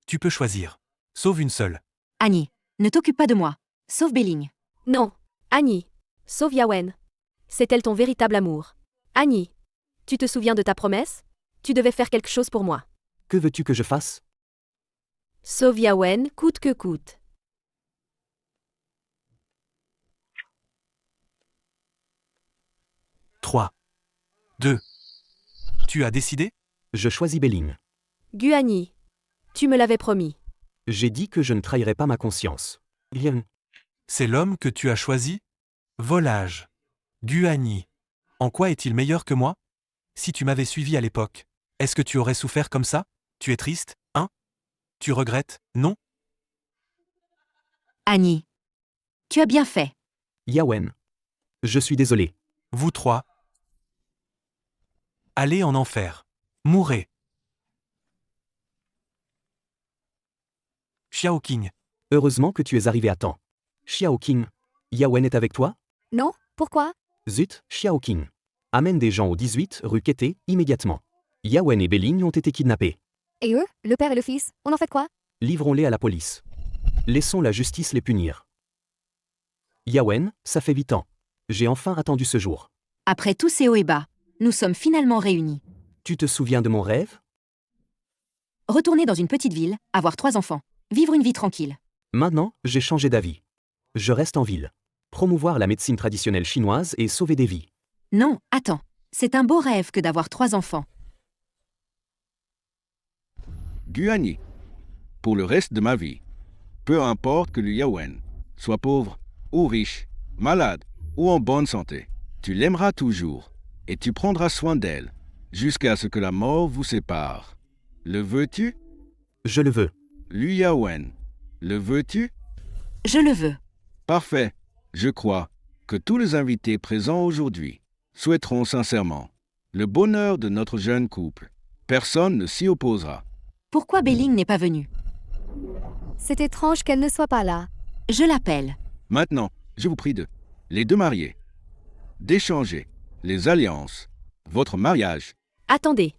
Tu peux choisir. Sauve une seule. Annie, ne t'occupe pas de moi. Sauve Belling. Non. Annie. Sauve Yawen. C'est elle ton véritable amour. Annie. Tu te souviens de ta promesse? Tu devais faire quelque chose pour moi. Que veux-tu que je fasse? Sauve Yawen, coûte que coûte. Trois. 2. Tu as décidé? Je choisis Belling. Guani. Tu me l'avais promis. J'ai dit que je ne trahirais pas ma conscience. Bien. C'est l'homme que tu as choisi? Volage. Guani. En quoi est-il meilleur que moi? Si tu m'avais suivi à l'époque, est-ce que tu aurais souffert comme ça? Tu es triste, hein? Tu regrettes, non? Annie. Tu as bien fait. Yawen. Je suis désolé. Vous 3. Allez en enfer. Mourrez. Xiao Qing. Heureusement que tu es arrivé à temps. Xiao Qing. Yawen est avec toi? Non, pourquoi? Zut, Xiao Qing. Amène des gens au 18 rue Quété, immédiatement. Yawen et Belling ont été kidnappés. Et eux, le père et le fils, on en fait quoi? Livrons-les à la police. Laissons la justice les punir. Yawen, ça fait 8 ans. J'ai enfin attendu ce jour. Après tous ces hauts et bas, nous sommes finalement réunis. Tu te souviens de mon rêve? Retourner dans une petite ville, avoir 3 enfants, vivre une vie tranquille. Maintenant, j'ai changé d'avis. Je reste en ville. Promouvoir la médecine traditionnelle chinoise et sauver des vies. Non, attends. C'est un beau rêve que d'avoir 3 enfants. Guani, pour le reste de ma vie, peu importe que le Yawen soit pauvre ou riche, malade ou en bonne santé, tu l'aimeras toujours et tu prendras soin d'elle jusqu'à ce que la mort vous sépare. Le veux-tu? Je le veux. Liu Yawen, le veux-tu? Je le veux. Parfait. Je crois que tous les invités présents aujourd'hui souhaiteront sincèrement le bonheur de notre jeune couple. Personne ne s'y opposera. Pourquoi Belling n'est pas venue? C'est étrange qu'elle ne soit pas là. Je l'appelle. Maintenant, je vous prie les deux mariés, d'échanger les alliances, votre mariage. Attendez.